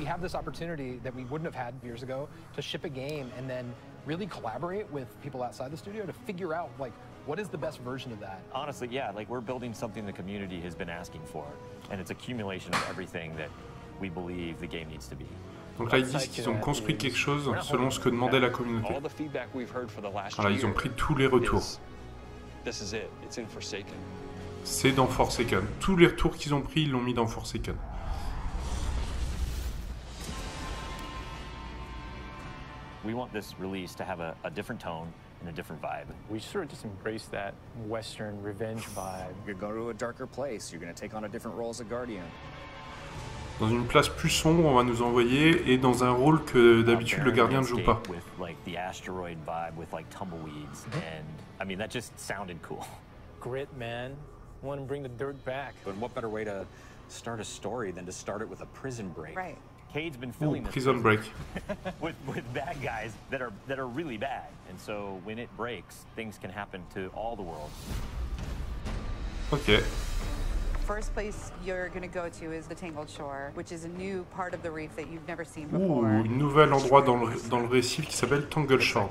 have this opportunity that we wouldn't have had years ago to ship a game and then really collaborate with people outside the studio to figure out like what is the best version of that. Honestly, yeah, like we're building something the community has been asking for, and it's accumulation of everything that we believe the game needs to be. Donc là, ils disent qu'ils ont construit quelque chose selon ce que demandait la communauté. Voilà, ils ont pris tous les retours. C'est dans Forsaken. Tous les retours qu'ils ont pris, ils l'ont mis dans Forsaken. We want this release to have a different tone and a different vibe. We sort of just embrace that Western revenge vibe. You're going to a darker place. You're going to take on a different role as a guardian. Dans une place plus sombre, on va nous envoyer, et dans un rôle que d'habitude le gardien ne joue pas. With like the asteroid vibe with like tumbleweeds, and I mean that just sounded cool. Grit, man. Want to bring the dirt back. But what better way to start a story than to start it with a prison break? Right. Cade's been filling this prison break with bad guys that are really bad, and so when it breaks, things can happen to all the world. Ok. First place you're going to go to is the Tangled Shore, which is a new part of the reef that you've never seen before. Un nouvel endroit dans le récif qui s'appelle Tangled Shore.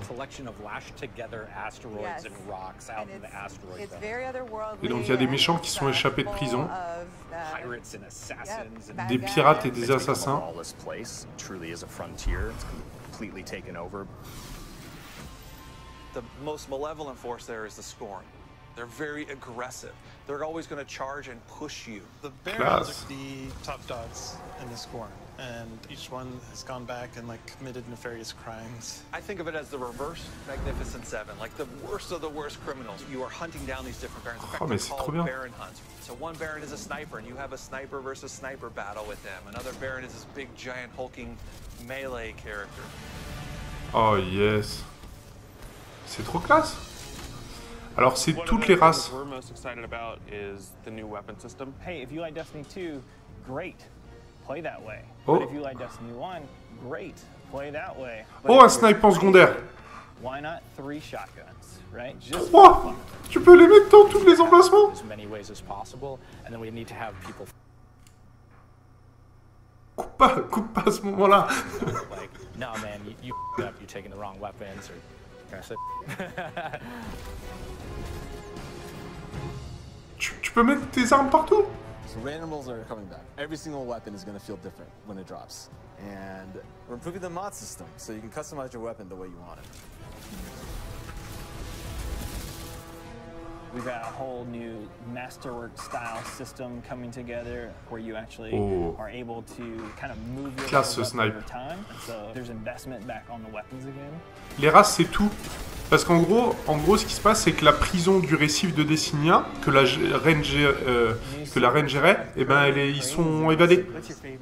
Et donc il y a des méchants qui sont échappés de prison, des pirates et des assassins. The most malevolent force there is the Scorn. They're very aggressive. They're always going to charge and push you. The Barons are the top dogs in the Scorn, and each one has gone back and like committed nefarious crimes. I think of it as the reverse Magnificent Seven, like the worst of the worst criminals. You are hunting down these different Barons. In fact, they're called Baron hunts. So one Baron is a sniper, and you have a sniper versus sniper battle with them. Another Baron is this big, giant, hulking melee character. Oh yes, c'est trop classe. Alors c'est toutes les races. We're most excited about is the new weapon system. Hey, if you like Destiny 2, great. Play that way. Oh. But if you like Destiny 1, great. Play that way. But Oh, un snipe en secondaire. Why not 3 shotguns, right? Just 3. Tu peux les mettre dans tous les emplacements. As many ways as possible, and then we need to have people. Coupe pas à ce moment-là. Like, no man, you up, you're taking the wrong weapons, or. Tu peux mettre tes armes partout. So randomals are coming back. Every single weapon is going to feel different when it drops. And we're improving the mod system, so you can customize your weapon the way you want it. We've got a whole new masterwork style system coming together where you actually are able to kind of move your weapons over time. So there's investment back on the weapons again. Les races, c'est tout. Parce qu'en gros, ce qui se passe, c'est que la prison du récif de Dessinia, que la reine gérait, eh ben, ils sont évadés.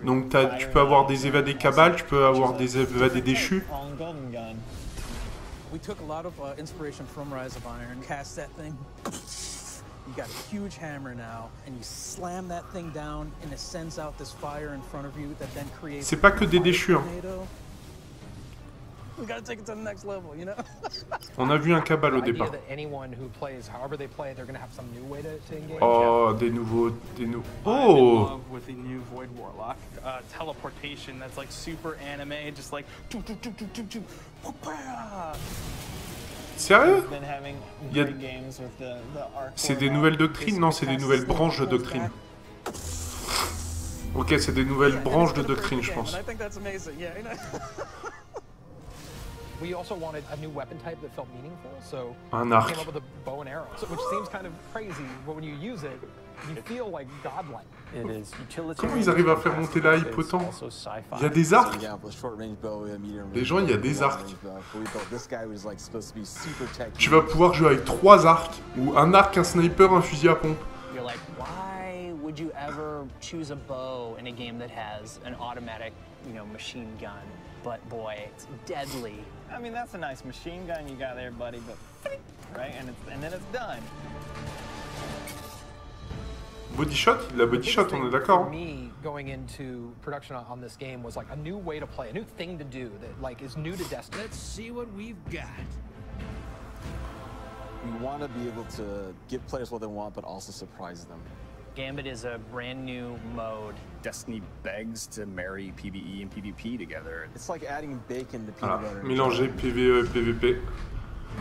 Donc tu peux avoir des évadés cabales, tu peux avoir des évadés déchus. We took a lot of inspiration from Rise of Iron, cast that thing. You got a huge hammer now, and you slam that thing down, and it sends out this fire in front of you that then creates. C'est pas que des déchus. Hein. We gotta take it to the next level, you know. On a vu un cabal au départ. Oh, des nouveaux. Oh. With the new Void Warlock, teleportation that's like super anime, just like. Sérieux? C'est des nouvelles doctrines? Non, c'est des nouvelles branches de doctrine. Ok, c'est des nouvelles branches de doctrine, je pense. We also wanted a new weapon type that felt meaningful, so un arc. we came up with a bow and arrow, which seems kind of crazy, but when you use it, you feel like godlike. Comment ils arrivent à faire monter là, potent? Il y a des arcs. Les gens, il y a des arcs. Tu vas pouvoir jouer avec 3 arcs, ou un arc, un sniper, un fusil à pompe. You're like, why would you ever choose a bow in a game that has an automatic, machine gun? But boy, it's deadly. I mean, that's a nice machine gun you got there, buddy, but right, and then it's done. Body shot, la body shot, on est d'accord. For me, going into production on this game was like a new way to play, a new thing to do that like is new to Destiny. Let's see what we've got. We want to be able to give players what they want, but also surprise them. Gambit is a brand new mode. Destiny begs to marry PvE and PvP together. It's like adding bacon to peanut butter. Mélanger PvE et PvP.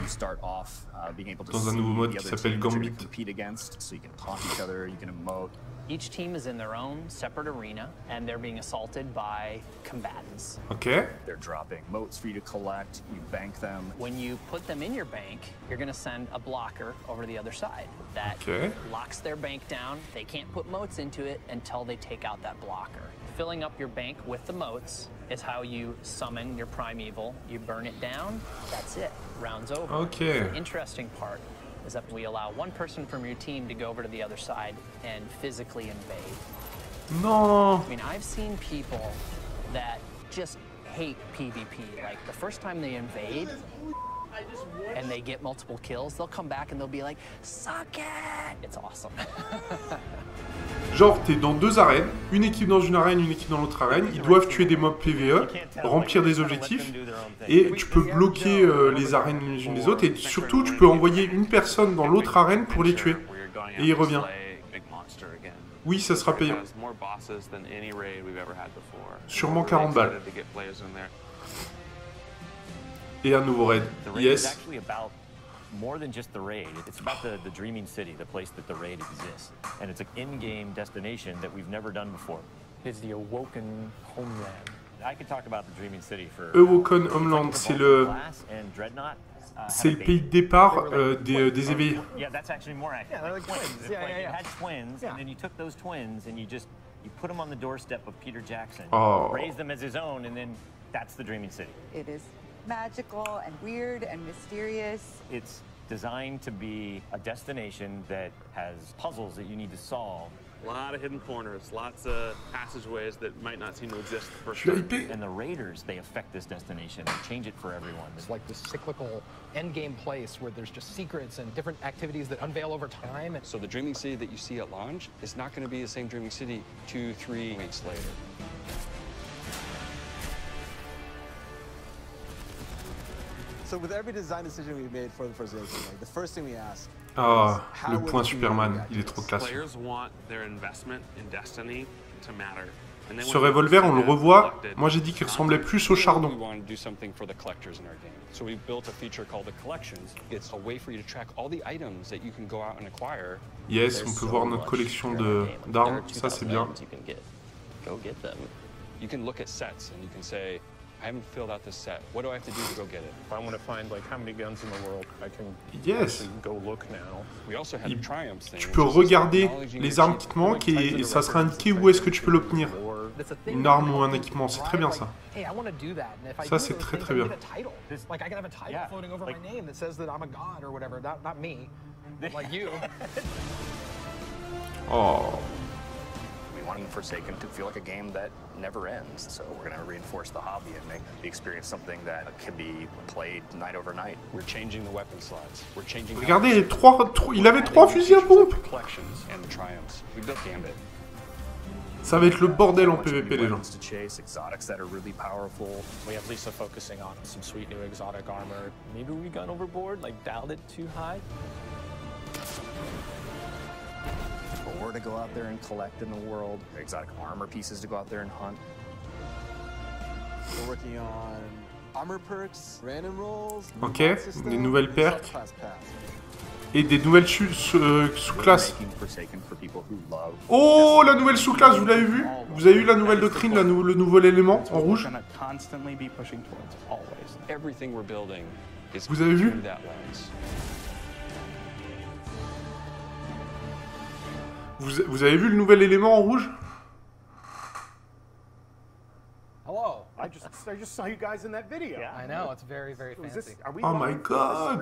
You start off being able to dans un nouveau mode qui s'appelle Gambit. Compete against, so you can taunt each other, you can emote. Each team is in their own separate arena, and they're being assaulted by combatants. Okay. They're dropping motes for you to collect, you bank them. When you put them in your bank, you're gonna send a blocker over to the other side. That locks their bank down. They can't put motes into it until they take out that blocker. Filling up your bank with the motes is how you summon your primeval. You burn it down, that's it. Round's over. Okay. The interesting part is that we allow one person from your team to go over to the other side and physically invade. No. I mean, I've seen people that just hate PvP. Like, the first time they invade and they get multiple kills, they'll come back and they'll be like, suck it! It's awesome. Genre, t'es dans deux arènes, une équipe dans une arène, une équipe dans l'autre arène, ils doivent tuer des mobs PvE, remplir des objectifs, et tu peux bloquer les arènes les unes des autres, et surtout tu peux envoyer une personne dans l'autre arène pour les tuer, et il revient. Oui, ça sera payant. Sûrement 40 balles. Et un nouveau raid. Yes. More than just the raid, it's about the dreaming city, the place that the raid exists. And it's an in-game destination that we've never done before. It's the Awoken Homeland. I could talk about the dreaming city for... Awoken Homeland, c'est le pays de départ des éveillés. Yeah, that's actually more accurate. Yeah, they're like twins. Yeah, you had twins, and then you took those twins and you put them on the doorstep of Peter Jackson, raised them as his own, and then that's the dreaming city. It is magical and weird and mysterious. It's designed to be a destination that has puzzles that you need to solve. A lot of hidden corners, lots of passageways that might not seem to exist the first time. And the raiders, they affect this destination and change it for everyone. It's like this cyclical endgame place where there's just secrets and different activities that unveil over time. So the dreaming city that you see at launch is not going to be the same dreaming city 2-3 weeks later. So with every design decision we made for the first edition, like the first thing we asked. Ah, le point Superman, il est trop classe. Players want their investment in Destiny to matter. Ce revolver, on le revoit. Moi, j'ai dit qu'il ressemblait plus au chardon. We want to do something for the collectors in our game. So we built a feature called the Collections. It's a way for you to track all the items that you can go out and acquire. Yes, on peut voir notre collection d'armes. Ça, c'est bien. Go get them. You can look at sets and you can say, I haven't filled out this set. What do I have to do to go get it? If I want to find like how many guns in the world, I can yes. go look now. We also have a triumphs thing. Tu peux regarder les armes qui te manquent et ça sera indiqué où est-ce que tu peux l'obtenir. Une arme ou un équipement, c'est très bien ça. Ça c'est très très bien. Like I can have a title floating over my name that says that I'm a god or whatever, not me, like you. Oh. We want Forsaken to feel like a game that never ends, so we're going to reinforce the hobby and make the experience something that can be played night over night. We're changing the weapon slots. We're changing. Regardez, il avait 3 fusils à pompe. Ça va être le bordel en PvP les gens. Exotics that are really powerful. We have Lisa focusing on some sweet new exotic armor. Maybe we got overboard, like dialed it too high. Or to go out there and collect in the world, exotic armor pieces to go out there and hunt. We're working on armor perks, random rolls. Ok, des nouvelles perks et des nouvelles sous-classes. Oh, la nouvelle sous-classe, vous l'avez vu? Vous avez vu la nouvelle doctrine, le nouvel élément en rouge? Vous avez vu? Vous avez vu le nouvel élément en rouge? Hello. I just saw you guys in that video. Yeah, I know, it's very, very fancy. Oh my god.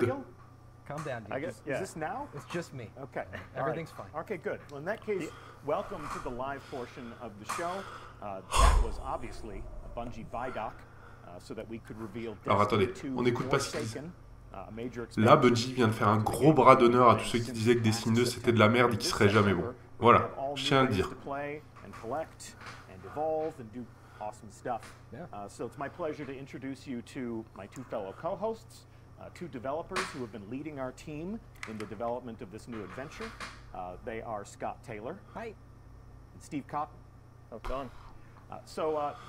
Calm down, dude. I guess, is this now? It's just me. Okay. Everything's fine. Okay, good. Well, in that case, welcome to the live portion of the show. That was obviously a Bungie Vidoc, so that we could reveal Alors attendez, on n'écoute pas ce qu'ils disent. Là, Bungie vient de faire un gros bras d'honneur à tous ceux qui disaient que Destiny 2 c'était de la merde et qu'il serait jamais bon. Voilà, je tiens à le dire. Awesome stuff. So it's my pleasure to introduce you to my two fellow co-hosts, two developers who have been leading our team in the development of this new adventure. They are Scott Taylor. Hi. And Steve Cotton. How's it going?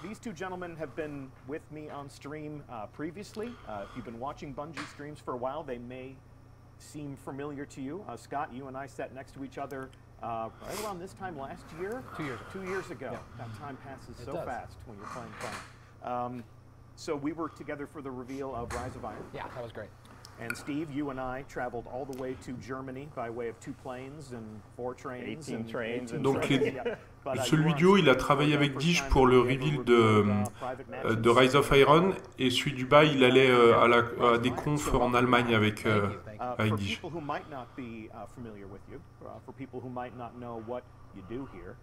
These two gentlemen have been with me on stream previously. If you've been watching Bungie streams for a while, they may seem familiar to you. Scott, you and I sat next to each other right around this time last year. 2 years ago. 2 years ago. Yeah. That time passes It so does. fast when you're playing fun. So we were together for the reveal of Rise of Iron. Yeah, that was great. And Steve, you and I traveled all the way to Germany by way of 2 planes and 4 trains. 18 trains. Donc celui duo, il a travaillé avec Dij pour le reveal de Rise of Iron, et celui du bas, il allait à des confs en Allemagne avec Dij. For people who might not be familiar with you, for people who might not know what you do here,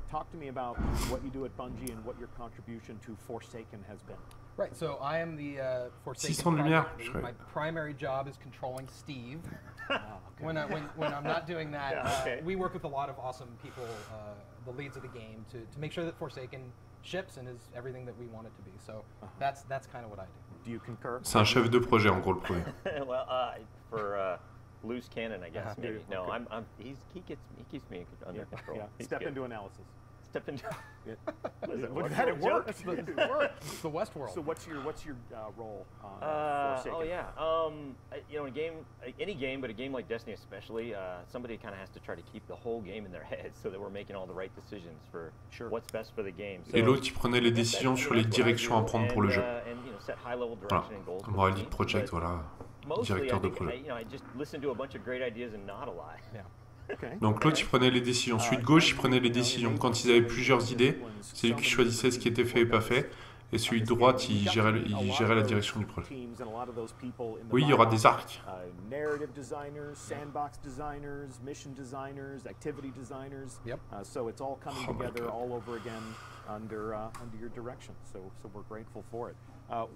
talk to me about what you do at Bungie and what your contribution to Forsaken has been. Right, so I am the Forsaken 600 de lumière, project lead. My primary job is controlling Steve. When I'm not doing that, we work with a lot of awesome people, the leads of the game, to make sure that Forsaken ships and is everything that we want it to be. So that's kind of what I do. Do you concur? C'est un chef de projet en gros le projet. Well, for loose cannon, I guess maybe. No, he keeps me under control. Yeah. Step into analysis. Step into. What had it work? It's the Westworld. So what's your role on Forsaken? Oh yeah, you know, in a game, any game, but a game like Destiny especially, somebody kind of has to try to keep the whole game in their head so that we're making all the right decisions for what's best for the game. Et l'autre, il prenait les décisions sur les directions à prendre pour le jeu. Voilà, Morality Project, voilà, directeur de projet. I just listen to a bunch of great ideas and nod a lot. Yeah. Donc l'autre, il prenait les décisions. Celui de gauche, il prenait les décisions. Quand ils avaient plusieurs idées, c'est lui qui choisissait ce qui était fait et pas fait. Et celui de droite, il gérait la direction du projet. Oui, il y aura des arcs. Narrative designers, sandbox designers, mission designers, activity designers. Yep. So it's all coming together all over again under your direction. So we're grateful for it.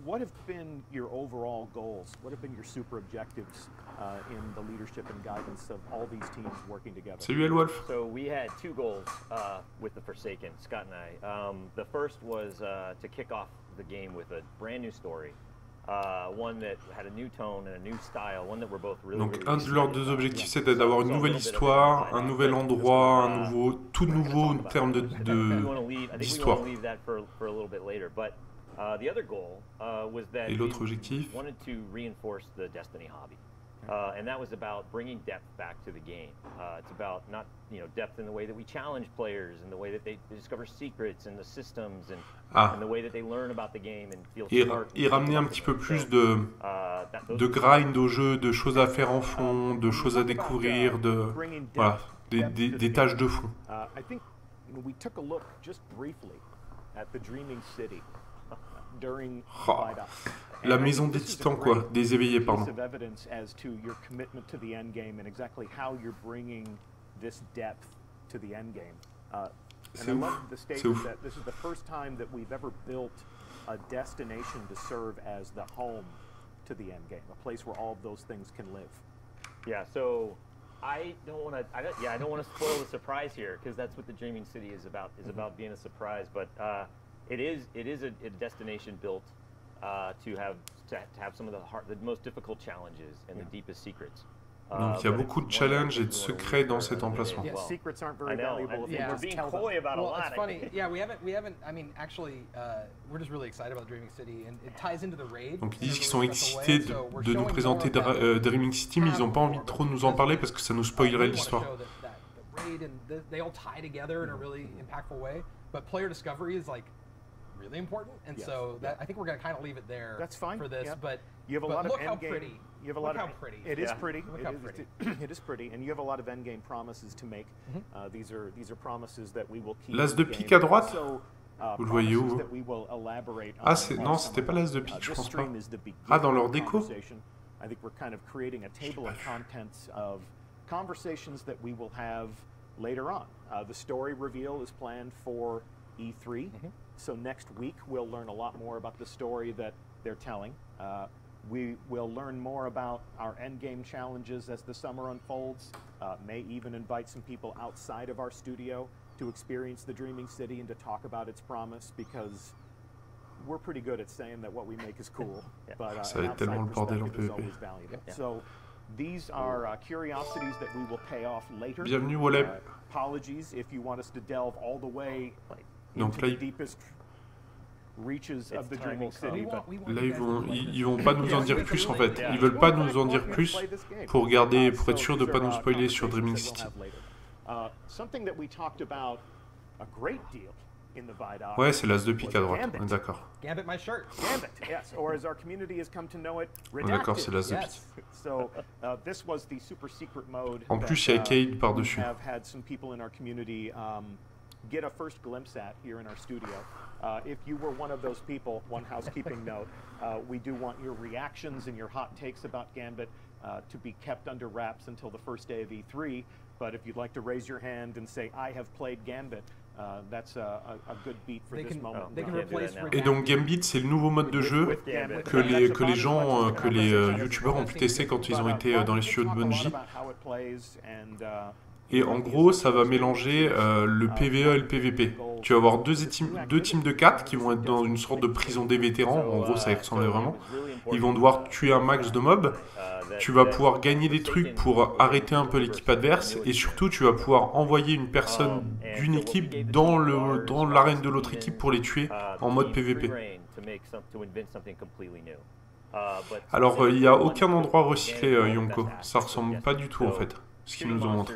What have been your overall goals? What have been your super objectives in the leadership and guidance of all these teams working together? Salut Elwolf. So we had 2 goals with the Forsaken, Scott and I. The first was to kick off the game with a brand new story. One that had a new tone and a new style, one that we're both really. Donc un de leurs 2 objectifs, c'était d'avoir une nouvelle histoire, un nouvel endroit, tout nouveau en termes d'histoire. The other goal was that Et l'autre objectif, we wanted to reinforce the Destiny hobby. And that was about bringing depth back to the game. It's about not, depth in the way that we challenge players, and the way that they discover secrets and the systems, and the way that they learn about the game and feel smart. Et ramener un petit peu plus de grind au jeu, de choses à faire en fond, de choses à découvrir, voilà, des tâches de fond. I think we took a look just briefly at the Dreaming City during La maison des titans, quoi, des éveillés, pardon. Evidence as to your commitment to the end game and exactly how you're bringing this depth to the end game. And I love the statement that this is the first time that we've ever built a destination to serve as the home to the end game, a place where all of those things can live. Yeah, so I don't want to spoil the surprise here, because that's what the Dreaming City is about. Is about being a surprise, but it is a destination built to have some of the most difficult challenges and the deepest secrets. Donc il y a beaucoup de challenges et de secrets dans cet emplacement. Yeah, secrets aren't very valuable. We're being coy about a lot. It's funny. Yeah, we haven't. I mean, actually, we're just really excited about Dreaming City, and it ties into the raid. Donc ils disent qu'ils sont excités de nous présenter Dreaming City, mais ils n'ont pas envie de trop nous en parler parce que ça nous spoilerait l'histoire. Raid and they all tie together in a really impactful way, but player discovery is like really important, and so that I think we're going to kind of leave it there. That's fine for this, but you have a lot of look how pretty. You have a lot look of how pretty. It is pretty. Pretty. It is pretty, and you have a lot of end game promises to make. These are promises that we will keep. L'as de pique à droite. Vous le voyez où? Ah, non, c'était pas l'as de pique, je pense pas. Ah, dans leur déco. I think we're kind of creating a table of contents of conversations that we will have later on. The story reveal is planned for E3, so next week we'll learn a lot more about the story that they're telling. We will learn more about our endgame challenges as the summer unfolds. May even invite some people outside of our studio to experience the Dreaming City and to talk about its promise, because we're pretty good at saying that what we make is cool, but an outside perspective is always valuable. So These are curiosities that we will pay off later. Bienvenue Waleb. Apologies if you want us to delve all the way Donc into là, the deepest reaches of the Dreaming City. Là, ils vont pas nous en dire plus en fait. Ils veulent pas nous en dire plus pour être sûr de pas nous spoiler sur Dreaming City. Something that we talked about a great deal in the Vidoc. Ouais, c'est l'as de pique à droite. On est d'accord. Gambit my shirt. Gambit, yes, or as our community has come to know it, On est d'accord, c'est l'as de pique. So this was the super secret mode. En plus, il y a Cade par-dessus. We have had some people in our community get a first glimpse at here in our studio. If you were one of those people, one housekeeping note, we do want your reactions and your hot takes about Gambit to be kept under wraps until the first day of E3. But if you'd like to raise your hand and say, I have played Gambit, that's a good beat for this moment. Et donc Gambit, c'est le nouveau mode de jeu que les gens, que les youtubeurs ont pu tester quand ils ont été dans les studios de Bungie. Et en gros, ça va mélanger le PvE et le PvP. Tu vas avoir deux teams de 4 qui vont être dans une sorte de prison des vétérans. En gros, ça y ressemblait vraiment. Ils vont devoir tuer un max de mobs. Tu vas pouvoir gagner des trucs pour arrêter un peu l'équipe adverse. Et surtout, tu vas pouvoir envoyer une personne d'une équipe dans l'arène de l'autre équipe pour les tuer en mode PvP. Alors, il n'y a aucun endroit recyclé, Yonko. Ça ressemble pas du tout, en fait, ce qu'ils nous ont montré.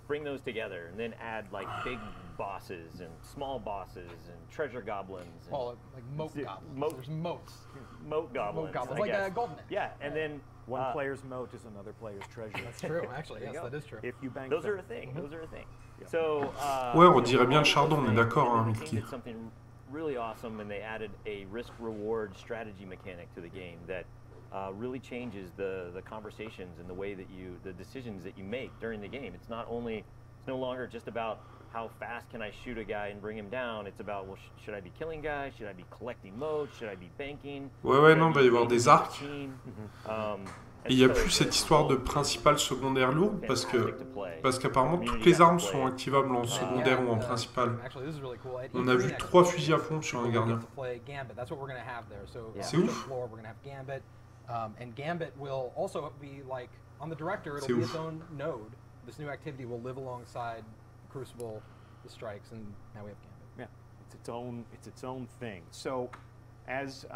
Bring those together and then add like big bosses and small bosses and treasure goblins. Well, like moat goblins. There's moats. Moat goblins. Moat goblins, like a golden. Yeah, and then one player's moat is another player's treasure. That's true, actually. Yes, that is true. If you bank those are a thing. Those are a thing. So. Ouais, on dirait bien le chardon, on est d'accord, hein, Milky. Something really awesome, and they added a risk-reward strategy mechanic to the game that. Really changes the conversations and the way that the decisions that you make during the game. It's no longer just about how fast can I shoot a guy and bring him down. It's about, well, should I be killing guys? Should I be collecting modes? Should I be banking? Ouais, non, il va y avoir des arcs. Et il n'y a plus cette histoire de principal secondaire lourde parce qu'apparemment toutes les armes sont activables en secondaire ou en principal. On a vu 3 fusils à pompe sur un gardien. C'est ouf. And Gambit will also be like on the director. It'll be its own node. This new activity will live alongside Crucible, the strikes, and now we have Gambit. Yeah, it's its own thing. So, as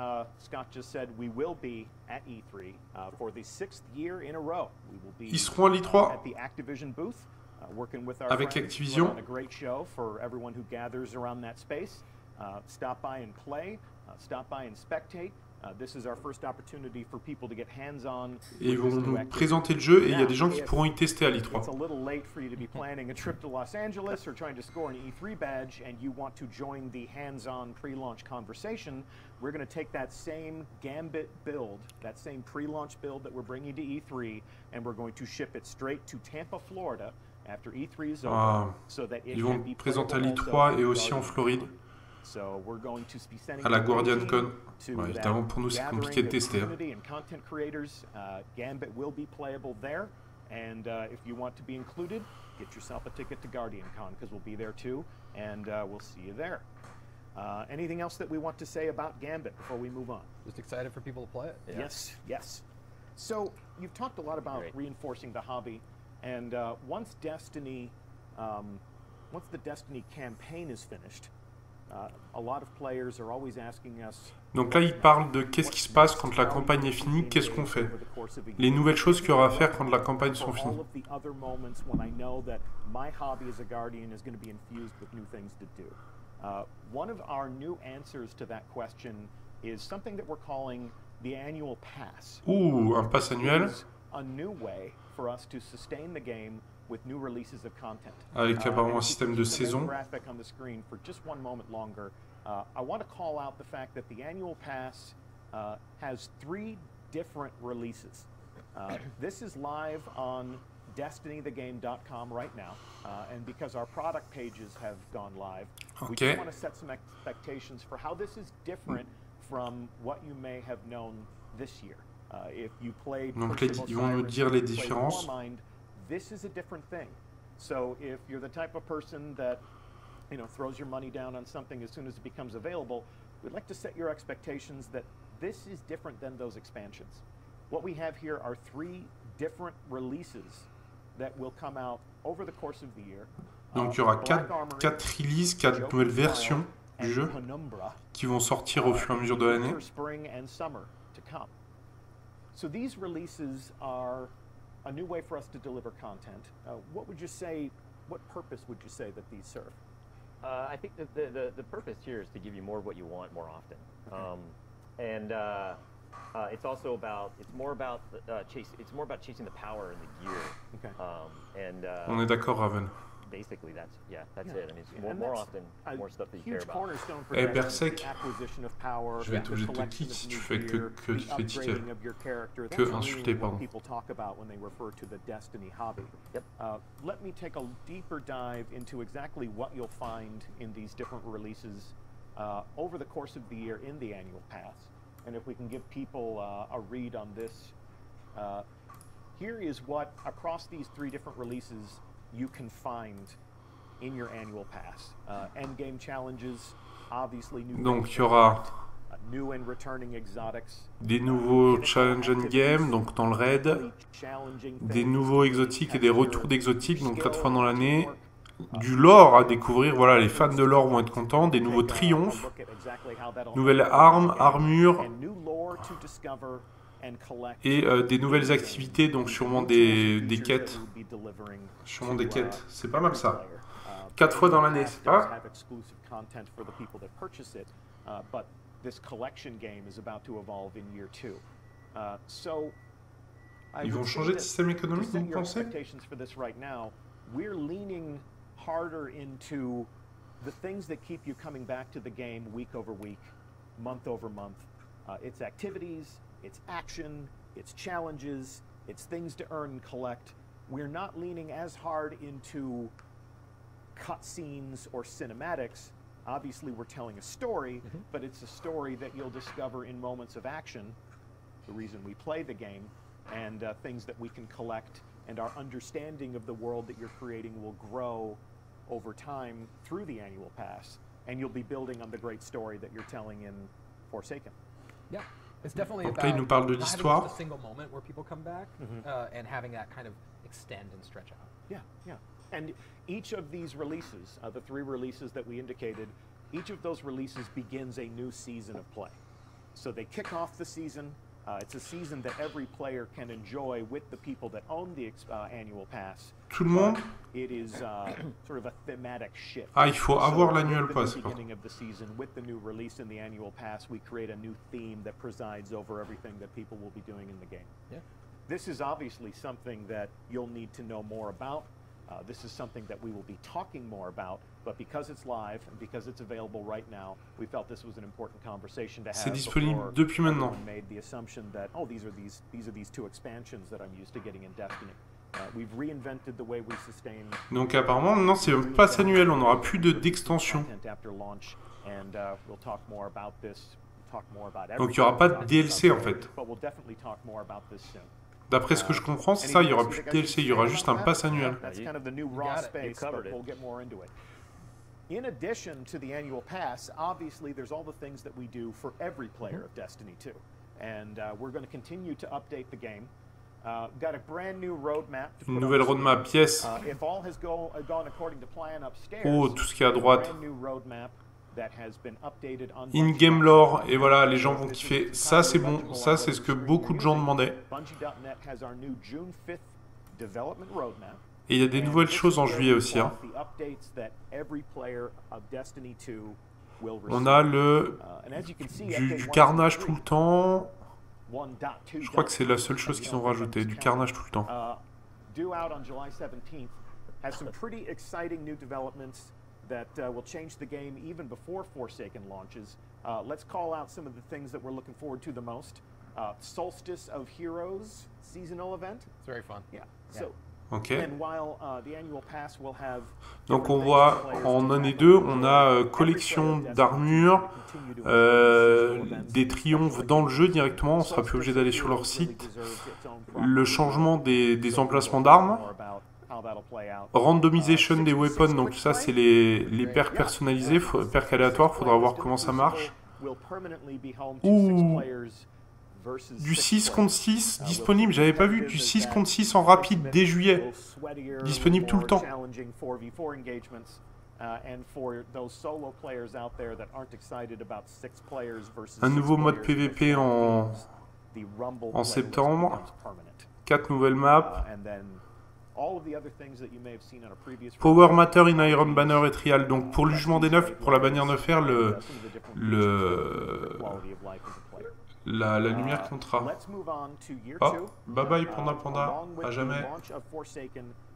Scott just said, we will be at E3 for the 6th year in a row. We will be Ils seront à l'E3 at the Activision booth, working with our avec friends. Activision. On a great show for everyone who gathers around that space. Stop by and play. Stop by and spectate. This is our first opportunity for people to get hands-on. Et ils vont nous présenter le jeu et il y a des gens qui pourront y tester à l'E3. It's a little late for you to be planning a trip to Los Angeles or trying to score an E3 badge and you want to join the hands-on pre-launch conversation. We're going to take that same Gambit build, that same pre-launch build that we're bringing to E3, and we're going to ship it straight to Tampa, Florida after E3 is over, so that it ils can vont be présenter à l'E3 et aussi en Floride. So we're going to be sending à la GuardianCon. Ouais, évidemment, pour nous, c'est compliqué de tester. And content creators, Gambit will be playable there. And if you want to be included, get yourself a ticket to GuardianCon because we'll be there too. And we'll see you there. Anything else that we want to say about Gambit before we move on? Just excited for people to play it. Yeah. Yes. So you've talked a lot about reinforcing the hobby. And once the Destiny campaign is finished, a lot of players are always asking us. Donc là, il parle de qu'est-ce qui se passe quand la campagne est finie, qu'est-ce qu'on fait. Les nouvelles choses qu'il y aura à faire quand la campagne sera finie. One of our new answers to that question is something that we're calling the annual pass. Ouh, un pass annuel. A new way for us to sustain the game with new releases of content. Avec apparemment un système de saison. Graphic on the screen for just one moment longer. I want to call out the fact that the annual pass has 3 different releases. This is live on DestinyTheGame.com right now, and because our product pages have gone live, we just want to set some expectations for how this is different from what you may have known this year. If you played Donc ils vont nous dire les différences. This is a different thing. So if you're the type of person that throws your money down on something as soon as it becomes available, we'd like to set your expectations that this is different than those expansions. What we have here are 3 different releases that will come out over the course of the year. Donc il y aura 4 releases, 4 nouvelles versions du jeu qui vont sortir au fur et à mesure de l'année. So these releases are a new way for us to deliver content. What would you say, what purpose would you say that these serve? I think that the purpose here is to give you more of what you want more often. It's also about, it's more about chasing the power and the gear. On est d'accord, Raven. Basically, that's it. I mean, more often, more stuff that you care about. Eh, Bersec, je vais être obligé de te kick si tu fais que tu fais ticket. Que insulter, pardon. Let me take a deeper dive into exactly what you'll find in these different releases over the course of the year in the annual pass. And if we can give people a read on this, here is what, across these 3 different releases, you can find in your annual pass. End game challenges, obviously new. Donc il y aura new and returning exotics, des nouveaux challenge endgame, donc dans le raid, des nouveaux exotiques et des retours d'exotiques, donc 4 fois dans l'année, du lore à découvrir, voilà, les fans de lore vont être contents, des nouveaux triomphes, nouvelles armes, armures, et des nouvelles activités, donc sûrement des quêtes. Sûrement des quêtes. C'est pas mal ça. 4 fois dans l'année, c'est pas? Ils vont changer de système économique, vous pensez? Harder into the things that keep you coming back to the game week over week, month over month. It's activities, it's action, it's challenges, it's things to earn and collect. We're not leaning as hard into cutscenes or cinematics. Obviously, we're telling a story, but it's a story that you'll discover in moments of action, the reason we play the game, and things that we can collect, and our understanding of the world that you're creating will grow over time through the annual pass, and you'll be building on the great story that you're telling in Forsaken. Yeah, it's definitely about il nous parle de l'histoire. A single moment where people come back and having that kind of extend and stretch out. Yeah. And each of these releases, the 3 releases that we indicated, each of those releases begins a new season of play. So they kick off the season. It's a season that every player can enjoy with the people that own the annual pass. Tout le monde. It is sort of a thematic shift. Ah, il faut avoir l'annual pass. At the beginning of the season, with the new release in the annual pass, we create a new theme that presides over everything that people will be doing in the game. Yeah. This is obviously something that you'll need to know more about. This is something that we will be talking more about, but because it's live and because it's available right now, we felt this was an important conversation to have. C'est disponible depuis maintenant. Made the assumption that these are these 2 expansions that I'm used to getting in Destiny. We've reinvented the way we sustain. Donc apparemment maintenant c'est un pass annuel, on n'aura plus d'extension. Donc il n'y aura pas de DLC en fait. D'après ce que je comprends, c'est ça, il n'y aura plus de DLC, il y aura juste un pass annuel. In addition to the annual pass, obviously there's all the things that we do for every player of Destiny 2. And we're going to continue to update the game. Got a brand new roadmap. Une nouvelle roadmap, yes. If all has gone according to plan upstairs. Oh, tout ce qui est à droite. Brand new roadmap that has been updated on in-game lore, et voilà, les gens vont kiffer. Ça, c'est bon. Ça, c'est ce que beaucoup de gens demandaient. Et il y a des nouvelles choses en juillet aussi. Hein. On a du carnage tout le temps. Je crois que c'est la seule chose qu'ils ont rajouté, du carnage tout le temps. That will change the game even before Forsaken launches. Let's call out some of the things that we're looking forward to the most. Solstice of Heroes seasonal event. It's very fun. Yeah. So, okay. And while the annual pass will have. Donc on voit en année 2, on a collection d'armures, des triomphes dans le jeu directement. On sera plus obligé d'aller sur leur site. Le changement des emplacements d'armes. Randomisation des weapons, donc ça c'est les perks personnalisés, perks aléatoires, faudra voir comment ça marche. Ouh. Du 6 contre 6 disponible, j'avais pas vu du 6 contre 6 en rapide dès juillet. Disponible tout le temps. Un nouveau mode PVP en septembre. 4 nouvelles maps. Power Matter in Iron Banner et Trial. Donc pour le jugement des 9, pour la bannière 9R, la lumière comptera. Oh, bye bye Panda Panda, à jamais.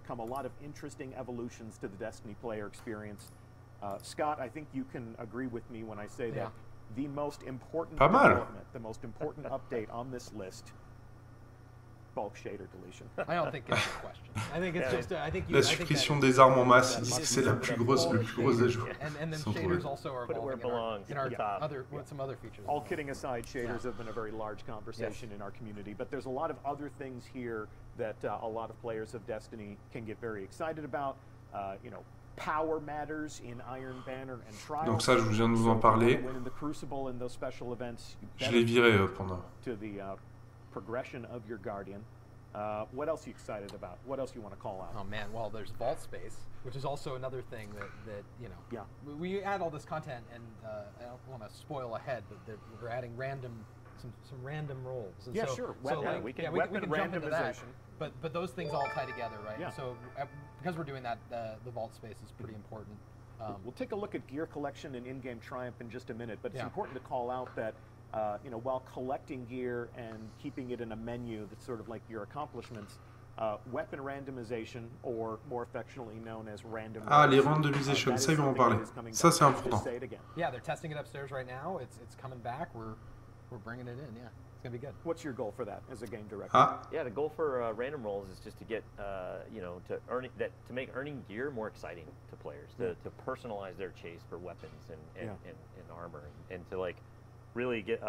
Come a lot of interesting evolutions to the Destiny player experience. Scott, I think you can agree with me when I say that the most important development, the most important update on this list, bulk shader deletion. I don't think it's a question. I think it's just la suppression des armes en masse, ils disent que c'est le plus gros ajout. And then shaders also are evolving in our other some other features. All kidding aside, shaders have been a very large conversation in our community, but there's a lot of other things here that a lot of players of Destiny can get very excited about. You know, power matters in Iron Banner and Trial. Donc ça, je viens de vous en parler. Je l'ai viré pendant. To the progression of your Guardian. What else are you excited about? What else you want to call out? Oh man, well there's vault space, which is also another thing that you know. We add all this content, and I don't want to spoil ahead, but we're adding some random roles. And sure. So we can jump into that. But those things all tie together, right? Yeah. So because we're doing that, the vault space is pretty important. We'll take a look at gear collection and in-game triumph in just a minute, but it's important to call out that you know, while collecting gear and keeping it in a menu that's sort of like your accomplishments, weapon randomization, or more affectionately known as random. Ah, les randomization, ça ils vont en parler. Ça c'est important. Yeah, they're testing it upstairs right now. It's coming back. We're bringing it in. Yeah, it's gonna be good. What's your goal for that as a game director? Yeah, the goal for random rolls is just to get you know, to make earning gear more exciting to players, to personalize their chase for weapons and armor, and to like really get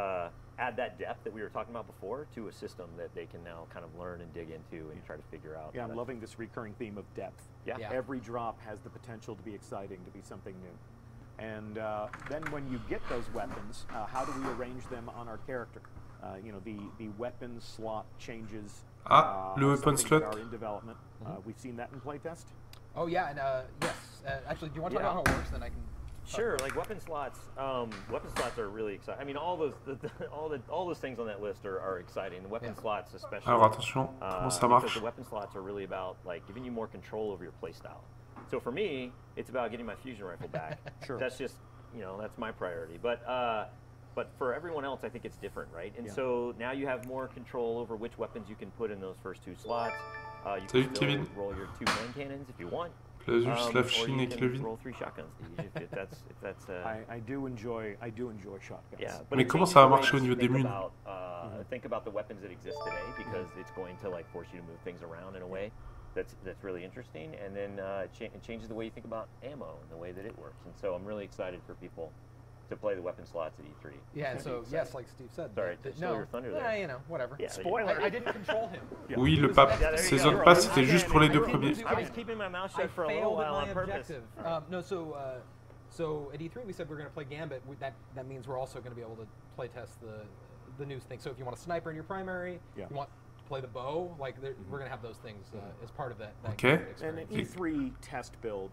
add that depth that we were talking about before to a system that they can now kind of learn and dig into and try to figure out. Yeah, I'm loving this recurring theme of depth. Yeah. Every drop has the potential to be exciting, to be something new. And then when you get those weapons, how do we arrange them on our character? You know, the weapon slot changes. Le weapon slot. Are in development. We've seen that in playtest. Oh yeah, and yes. Actually, do you want to talk about how it works? Then I can. Sure, like weapon slots are really exciting. I mean, all those things on that list are exciting. The weapon slots, especially. Alors attention, comment ça marche? Because the weapon slots are really about like giving you more control over your playstyle. So for me, it's about getting my fusion rifle back. Sure. That's just, you know, that's my priority. But for everyone else, I think it's different, right? And so now you have more control over which weapons you can put in those first 2 slots. You can still roll your 2 hand cannons if you want. Lafchine et Kevin. Roll 3 shotguns if that's I do enjoy shotguns. Yeah, mais comment ça va marcher au niveau des munes? Think about the weapons that exist today, because it's going to like force you to move things around in a way that's really interesting, and then it changes the way you think about ammo and the way that it works. And so I'm really excited for people to play the weapon slots at E3. Yeah, and so yes, like Steve said. Sorry, to steal your thunder there. You know, whatever. Yeah, spoiler. I didn't control him. Oui, le pape. Ces autres passes, c'était juste pour les 2 premiers. I was keeping my mouth shut for a little while on purpose. No, so at E3 we said we're going to play Gambit. That means we're also going to be able to play test the new thing. So if you want a sniper in your primary, you want to play the bow, like we're going to have those things as part of that. Okay. And an E3 test build.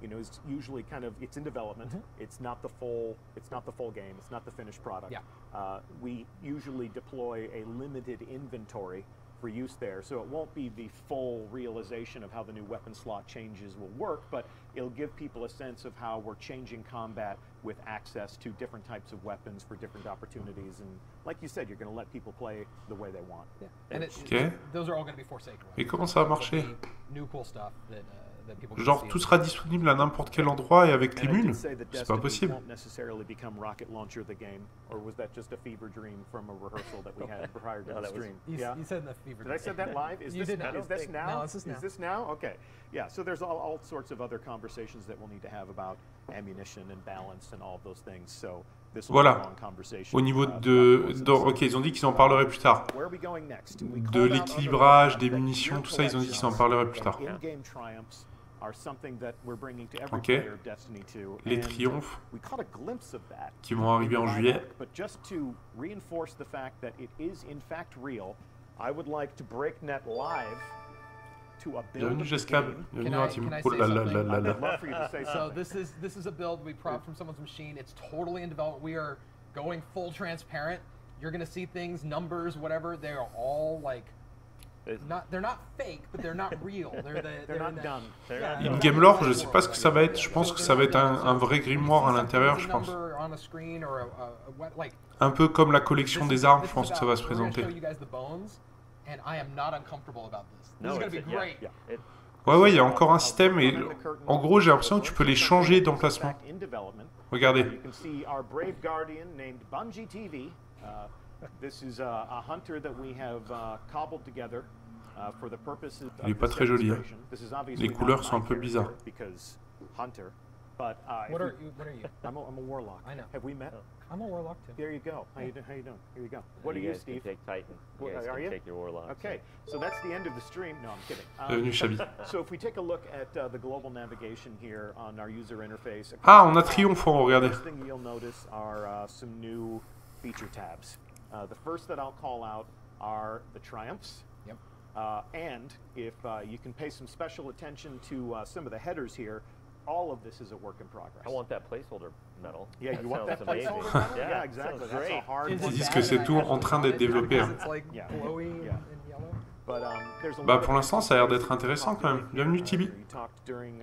You know, is usually kind of, it's in development. It's not the full game. It's not the finished product. Yeah. We usually deploy a limited inventory for use there, so it won't be the full realization of how the new weapon slot changes will work, but it'll give people a sense of how we're changing combat with access to different types of weapons for different opportunities. And like you said, you're going to let people play the way they want. Yeah. And those are all going to be Forsaken weapons. Et comment ça va marcher? New cool stuff that Genre tout sera disponible à n'importe quel endroit et avec les mules? C'est pas possible. You said the fever. Did I say that live? Is this now? No, is this now? Okay. Yeah, so there's all sorts of other conversations that we'll need to have about ammunition and balance and all of those things. So voilà. Au niveau ok, ils ont dit qu'ils en parleraient plus tard. De l'équilibrage, des munitions, tout ça, ils ont dit qu'ils en parleraient plus tard. are something that we're bringing to every Ok. player of Destiny 2. Les And triomphes we caught a glimpse of that qui vont arriver en juillet. But just to reinforce the fact that it is in fact real, I would like to break net live to a build Bienvenue of the Jessica, game. bienvenue dans la team. Can I Oh say là là something? là là I'd là. love for you to say So something. this is a build we propped from someone's machine. It's totally in development. We are going full transparent. You're gonna see things, numbers, whatever. They are all like they're not fake, but they're not real. They're not done. In game lore, je sais pas ce que ça va être. Je pense que ça va être un vrai grimoire à l'intérieur, je pense. Un peu comme la collection des armes, je pense que ça va se présenter. Ouais, ouais, il y a encore un système et en gros, j'ai l'impression que tu peux les changer d'emplacement. Regardez. Il est pas très joli. Hein. Les couleurs sont un peu bizarres. What are you? I'm a warlock. I know. Have we met? I'm a warlock too. There you go. How you doing? Here you go. What are you, Steve? Take Titan. You guys are can you? take your warlock. Okay, so that's the end of the stream. No, I'm kidding. Bienvenue, Chabi. So if we take a look at the global navigation here on our user interface. Ah, on a triomphant, regardez. The first thing you'll notice are some new feature tabs. The first that I'll call out are the triumphs. Yep. And if you can pay some special attention to some of the headers here, all of this is a work in progress. I want that placeholder medal. Yeah, you want that amazing. placeholder medal? Yeah, Yeah, exactly. That's a hard Ils one. disent que c'est tout en train d'être développé. Hein. Bah pour l'instant, ça a l'air d'être intéressant quand même. Bienvenue Tibi. You talked during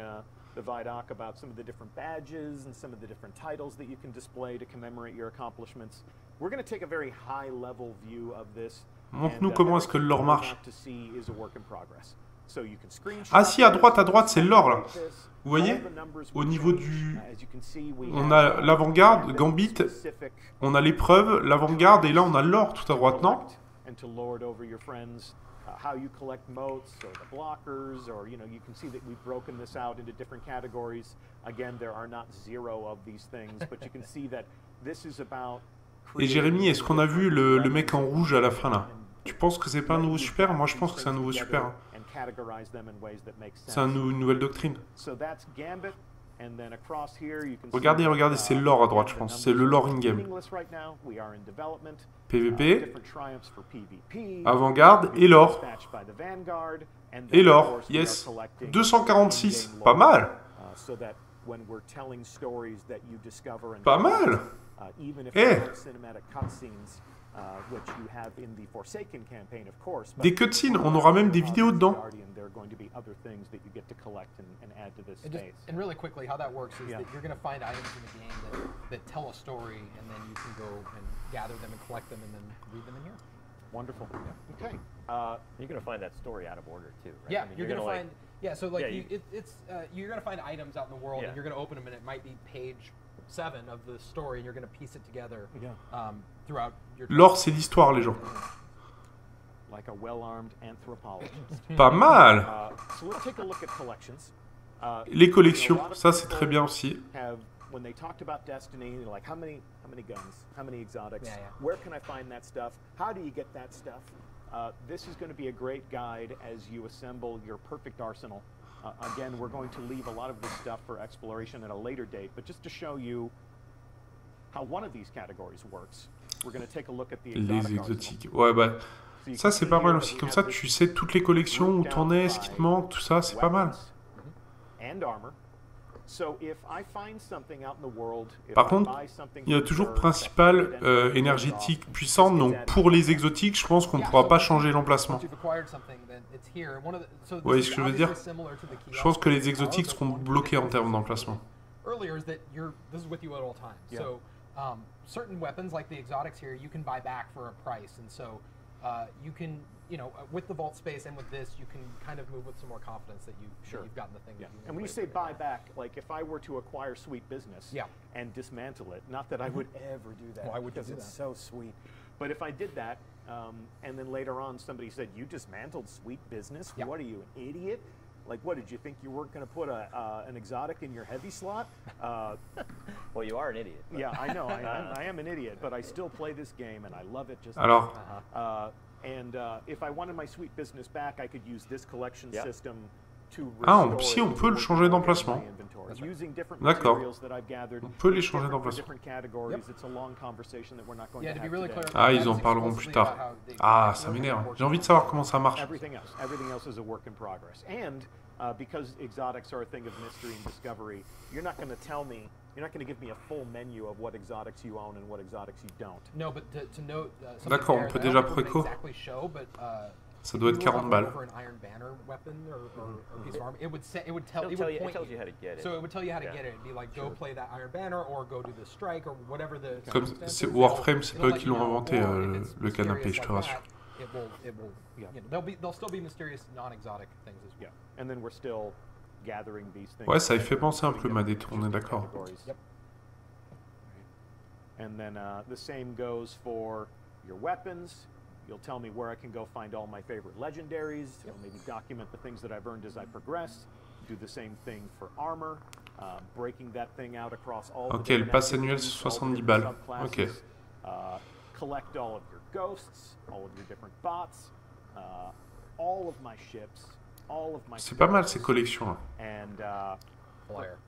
the VIDOC about some of the different badges and some of the different titles that you can display to commemorate your accomplishments. We're going to take a very high-level view of this. Montre-nous comment est-ce que le lore marche. To see is a work in progress. So you can screenshot. Ah si, à droite, c'est le lore là. Vous voyez, au niveau du... On a l'avant-garde, Gambit, on a l'épreuve, l'avant-garde, et là on a l'or tout à droite, non? How you collect motes or the blockers, or you can see that we've broken this out into different categories. Again, there are not 0 of these things, but you can see that this is about. Et Jérémy, est-ce qu'on a vu le mec en rouge à la fin là? Tu penses que c'est pas un nouveau super? Moi je pense que c'est un nouveau super. Hein. C'est une nouvelle doctrine. Regardez, regardez, c'est le lore à droite, je pense. C'est le lore in-game. PVP, avant-garde et l'or. Et l'or, yes. 246, pas mal. Pas mal. Eh. Des cutscenes, on aura même des vidéos dedans. And really quickly, how that works is that you're going to find items in the game that tell a story, and then you can go and gather them and collect them and then read them in here. Wonderful. Yeah. Okay. You're going to find that story out of order too, right? Yeah, I mean, you're going to find. Yeah, so like yeah, you're going to find items out in the world, and you're going to open them, and it might be page 7 of the story, and you're going to piece it together throughout your. L'or, c'est l'histoire, les gens. Like a well-armed anthropologist. Pas mal. So let's take a look at collections. Les collections, ça c'est très bien aussi. When they talked about Destiny, they're like, how many guns, how many exotics, where can I find that stuff, how do you get that stuff? This is going to be a great guide as you assemble your perfect arsenal. Again, we're going to leave a lot of this stuff for exploration at a later date, but just to show you how one of these categories works, we're going to take a look at the Les exotiques. Ouais, bah, ça c'est pas mal aussi. Comme ça, tu sais toutes les collections où t'en es, ce qui te manque, tout ça, c'est pas mal. Par contre, il y a toujours principal énergétique puissante, donc pour les exotiques, je pense qu'on ne pourra pas changer l'emplacement. Vous voyez ce que je veux dire? Je pense que les exotiques seront bloqués en termes d'emplacement. Certain weapons like the exotics here, you can buy back for a price, and so you can, with the vault space and with this, you can kind of move with some more confidence that you've gotten the thing. Yeah. And when you say buy back, like if I were to acquire Sweet Business and dismantle it, not that I would ever do that, because it's so sweet, but if I did that, and then later on somebody said, you dismantled Sweet Business? What are you, an idiot? Like, what, did you think you weren't going to put an exotic in your heavy slot? Well, you are an idiot. Yeah, I know. I am an idiot, but I still play this game, and I love it just Alors. and if I wanted my Sweet Business back, I could use this collection system Ah, si, on peut le changer d'emplacement. D'accord. On peut les changer d'emplacement. Ah, ils en parleront plus tard. Ah, ça m'énerve. J'ai envie de savoir comment ça marche. Because exotics are a thing of mystery and discovery, you're not going to tell me, you're not going to give me a full menu of what exotics you own and what exotics you don't. No, but to note, d'accord, on peut déjà préco. Ça doit être 40 balles. It tells you how to get it. So it would tell you how to get it. It'd be like, go play that Iron Banner or go do the strike or whatever the. Comme c'est Warframe, c'est pas eux qui l'ont inventé le canapé, je te rassure. They'll still be mysterious, non-exotic things as well. And then we're still gathering these things. Ouais, ça fait penser un peu à des tours, on est d'accord. Yep. And then the same goes for your weapons. You'll tell me where I can go find all my favorite legendaries. You'll maybe document the things that I've earned as I progress. Do the same thing for armor. Breaking that thing out across all ok, le pass annuel c'est 70 balles. Ok. Collect all of your ghosts, all of your different bots, all of my ships, all of my. C'est pas mal ces collections. And flair,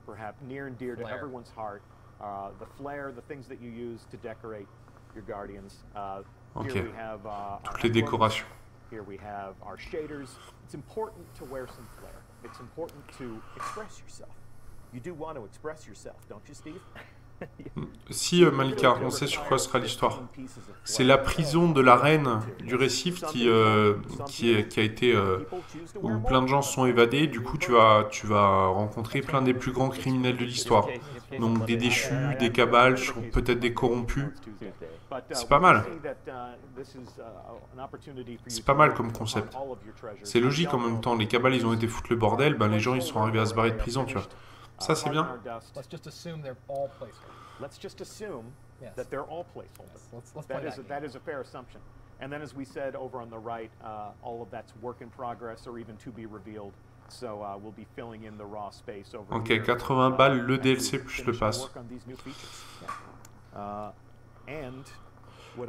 perhaps near and dear to everyone's heart. The flair, the things that you use to decorate your guardians. Ok. Here we have toutes les décorations. Here we have our shaders. It's important to wear some flair. It's important to express yourself. You do want to express yourself, don't you, Steve? Si, Malika, on sait sur quoi sera l'histoire. C'est la prison de la reine du récif qui a été où plein de gens se sont évadés. Du coup, tu vas rencontrer plein des plus grands criminels de l'histoire. Donc des déchus, des cabales, peut-être des corrompus. C'est pas mal. C'est pas mal comme concept. C'est logique en même temps. Les cabales, ils ont été foutre le bordel. Ben les gens, ils sont arrivés à se barrer de prison, tu vois. Ça, c'est bien. Let's just assume they're all placeholders. Let's just assume that they're all placeholders. Let's play that is a fair assumption. And then, as we said over on the right, all of that's work in progress or even to be revealed. So we'll be filling in the raw space over ok, 80 balles le DLC plus le pass.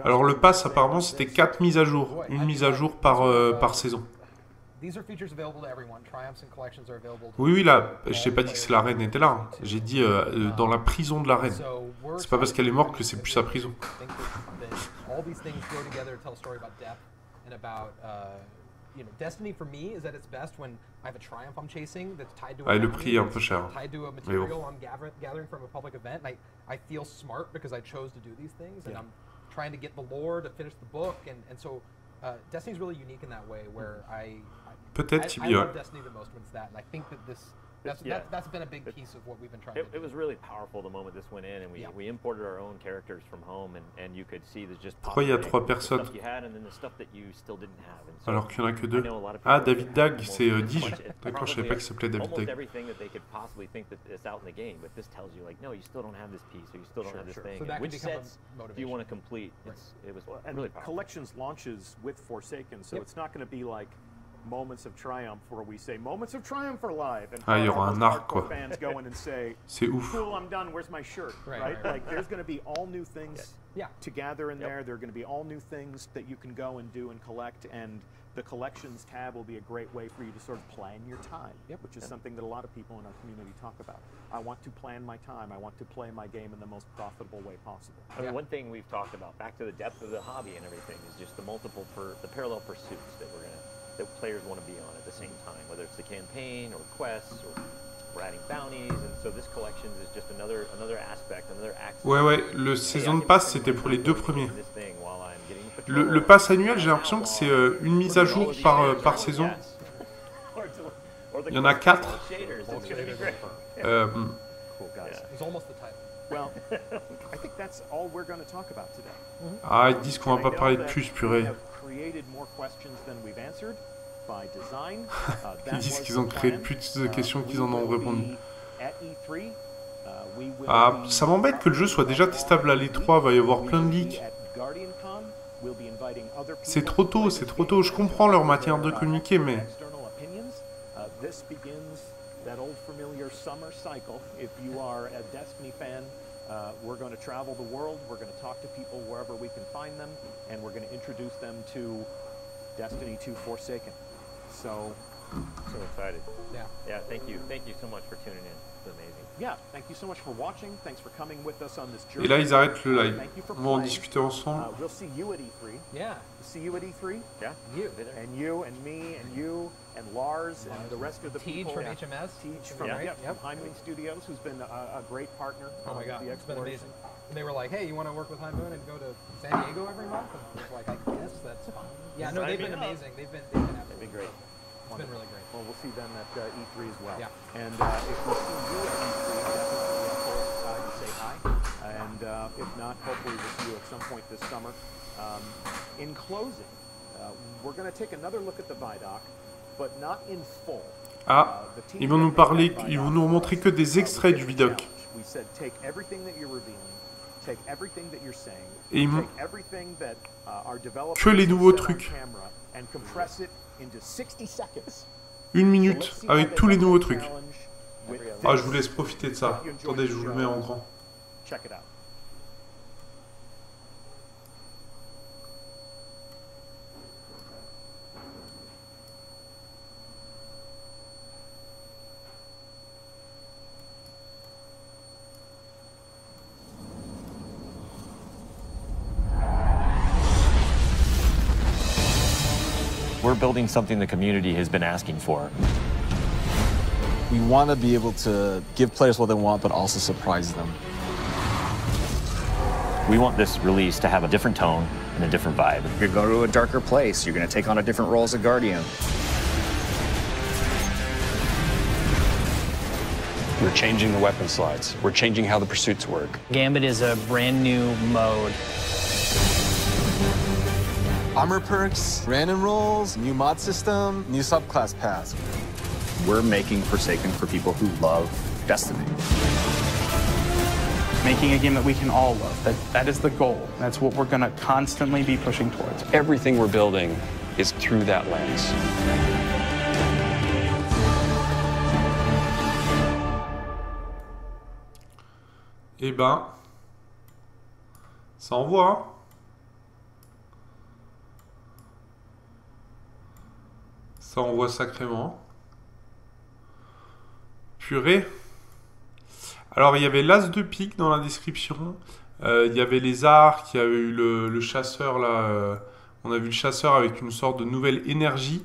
Alors le pass apparemment c'était 4 mises à jour, une mise à jour par saison. Oui, oui, là, je t'ai pas dit que la reine était là. Hein. J'ai dit dans la prison de la reine. C'est pas parce qu'elle est morte que c'est plus sa prison. Ah, le prix est un peu cher. Mais bon. Destiny's really unique in that way, where peut-être Tibi, ouais. That's been a big piece of what we've been trying to do. It was really powerful the moment this went in, and we imported our own characters from home, and you could see there's just pourquoi il y a 3 personnes alors qu'il n'y en a que 2? Ah, David Dag, c'est Dige. D'accord, je savais pas qu'il s'appelait David Dag. Everything that they could possibly think that it's out in the game, but this tells you like, no, you still don't have this piece, or you still don't have this thing. So which sets do you want to complete? It was really powerful. Collections launches with Forsaken, so it's not going to be like moments of triumph where we say moments of triumph are live and il y aura un arc quoi. Fans go in and say, c'est ouf. Cool, I'm done. Where's my shirt? Right? Like there's going to be all new things to gather in there. There are going to be all new things that you can go and do and collect, and the collections tab will be a great way for you to sort of plan your time, which is something that a lot of people in our community talk about. I want to plan my time. I want to play my game in the most profitable way possible. I mean, one thing we've talked about, back to the depth of the hobby and everything, is just the parallel pursuits that that players want to be on at the same time, whether it's the campaign or quests or we're adding bounties, and so this collection is just another aspect, another access. Ouais, le saison de pass c'était pour les 2 premiers. Le pass annuel, j'ai l'impression que c'est une mise à jour par saison. Il y en a 4. Ah, ils disent qu'on va pas parler de plus, purée. Ils disent qu'ils ont créé plus de questions qu'ils en ont répondu. Ah, ça m'embête que le jeu soit déjà testable à l'E3, va y avoir plein de leaks. C'est trop tôt, je comprends leur matière de communiquer, mais... We're going to travel the world, we're going to talk to people wherever we can find them, and we're going to introduce them to Destiny 2 Forsaken. So So excited. Yeah. Yeah, thank you. Thank you so much for tuning in. It's amazing. Yeah, thank you so much for watching. Thanks for coming with us on this journey. Et là, ils arrêtent le live. Thank you for On va en playing. discuter ensemble. We'll see you at E3. Yeah. See you at E3. Yeah. You. And you and me and you and Lars and the rest of the Tej people. from HMS. Tej from Hindmoon Studios, who's been a great partner. Oh my God, the it's been amazing. And they were like, hey, you want to work with Hindmoon and go to San Diego every month? And I was like, I guess that's fine. Yeah, no, they've been amazing. They've been absolutely great. It's been really great. Well, we'll see them at E3 as well. Yeah. And if we see you at E3, definitely pull us aside and say hi. And if not, hopefully we'll see you at some point this summer. In closing, we're going to take another look at the Vidoc, but not in full. Ah, ils vont nous parler, ils vont nous montrer que des extraits du Vidoc. We said take everything that you're revealing, take everything that you're saying, Et ils take everything that our developers que les nouveaux set on trucs. camera and compress it into 60 seconds. 1 minute avec tous les nouveaux trucs. Ah, je vous laisse profiter de ça. Attendez, je vous le mets en grand. Check it out. We're building something the community has been asking for. We want to be able to give players what they want, but also surprise them. We want this release to have a different tone and a different vibe. You're going to go to a darker place. You're going to take on a different role as a Guardian. We're changing the weapon slides. We're changing how the pursuits work. Gambit is a brand new mode. Armor perks, random rolls, new mod system, new subclass paths. We're making Forsaken for people who love Destiny. Making a game that we can all love. That is the goal. That's what we're going to constantly be pushing towards. Everything we're building is through that lens. Eh ben, ça envoie, hein. Ça envoie sacrément. Purée. Alors, il y avait l'as de pique dans la description. Il y avait les arcs, il y avait eu le chasseur, là. On a vu le chasseur avec une sorte de nouvelle énergie.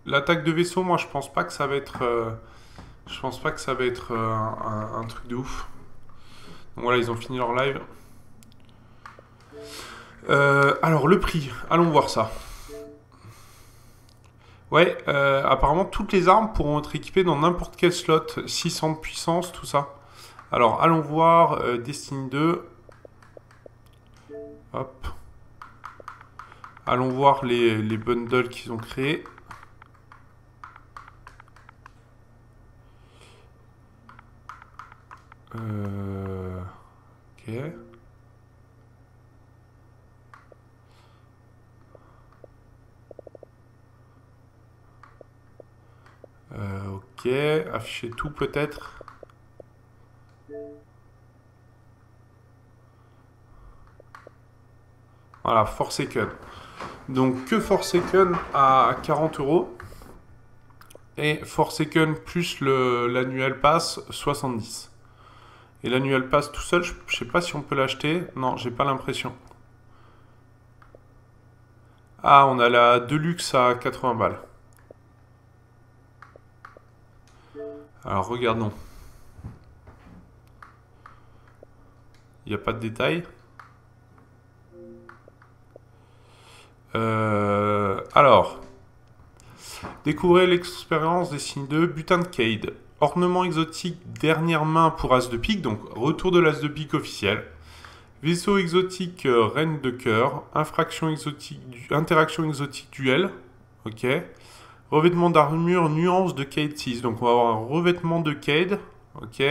L'attaque de vaisseau, moi, je pense pas que ça va être... je pense pas que ça va être un truc de ouf. Donc voilà, ils ont fini leur live. Alors, le prix. Allons voir ça. Ouais, apparemment, toutes les armes pourront être équipées dans n'importe quel slot. 600 de puissance, tout ça. Alors, allons voir Destiny 2. Hop. Allons voir les bundles qu'ils ont créés. Ok. Ok, afficher tout peut-être. Voilà, Forsaken. Donc que Forsaken à 40 €. Et Forsaken plus l'annual pass 70. Et l'annual pass tout seul, je sais pas si on peut l'acheter. Non, j'ai pas l'impression. Ah, on a la Deluxe à 80 balles. Alors regardons. Il n'y a pas de détails. Alors, découvrez l'expérience Destiny 2, butin de Cade. Ornement exotique dernière main pour As de pique, donc retour de l'As de pique officiel. Vaisseau exotique reine de cœur. Interaction exotique duel. Ok. Revêtement d'armure nuance de Cade 6. Donc on va avoir un revêtement de Cade. Ok.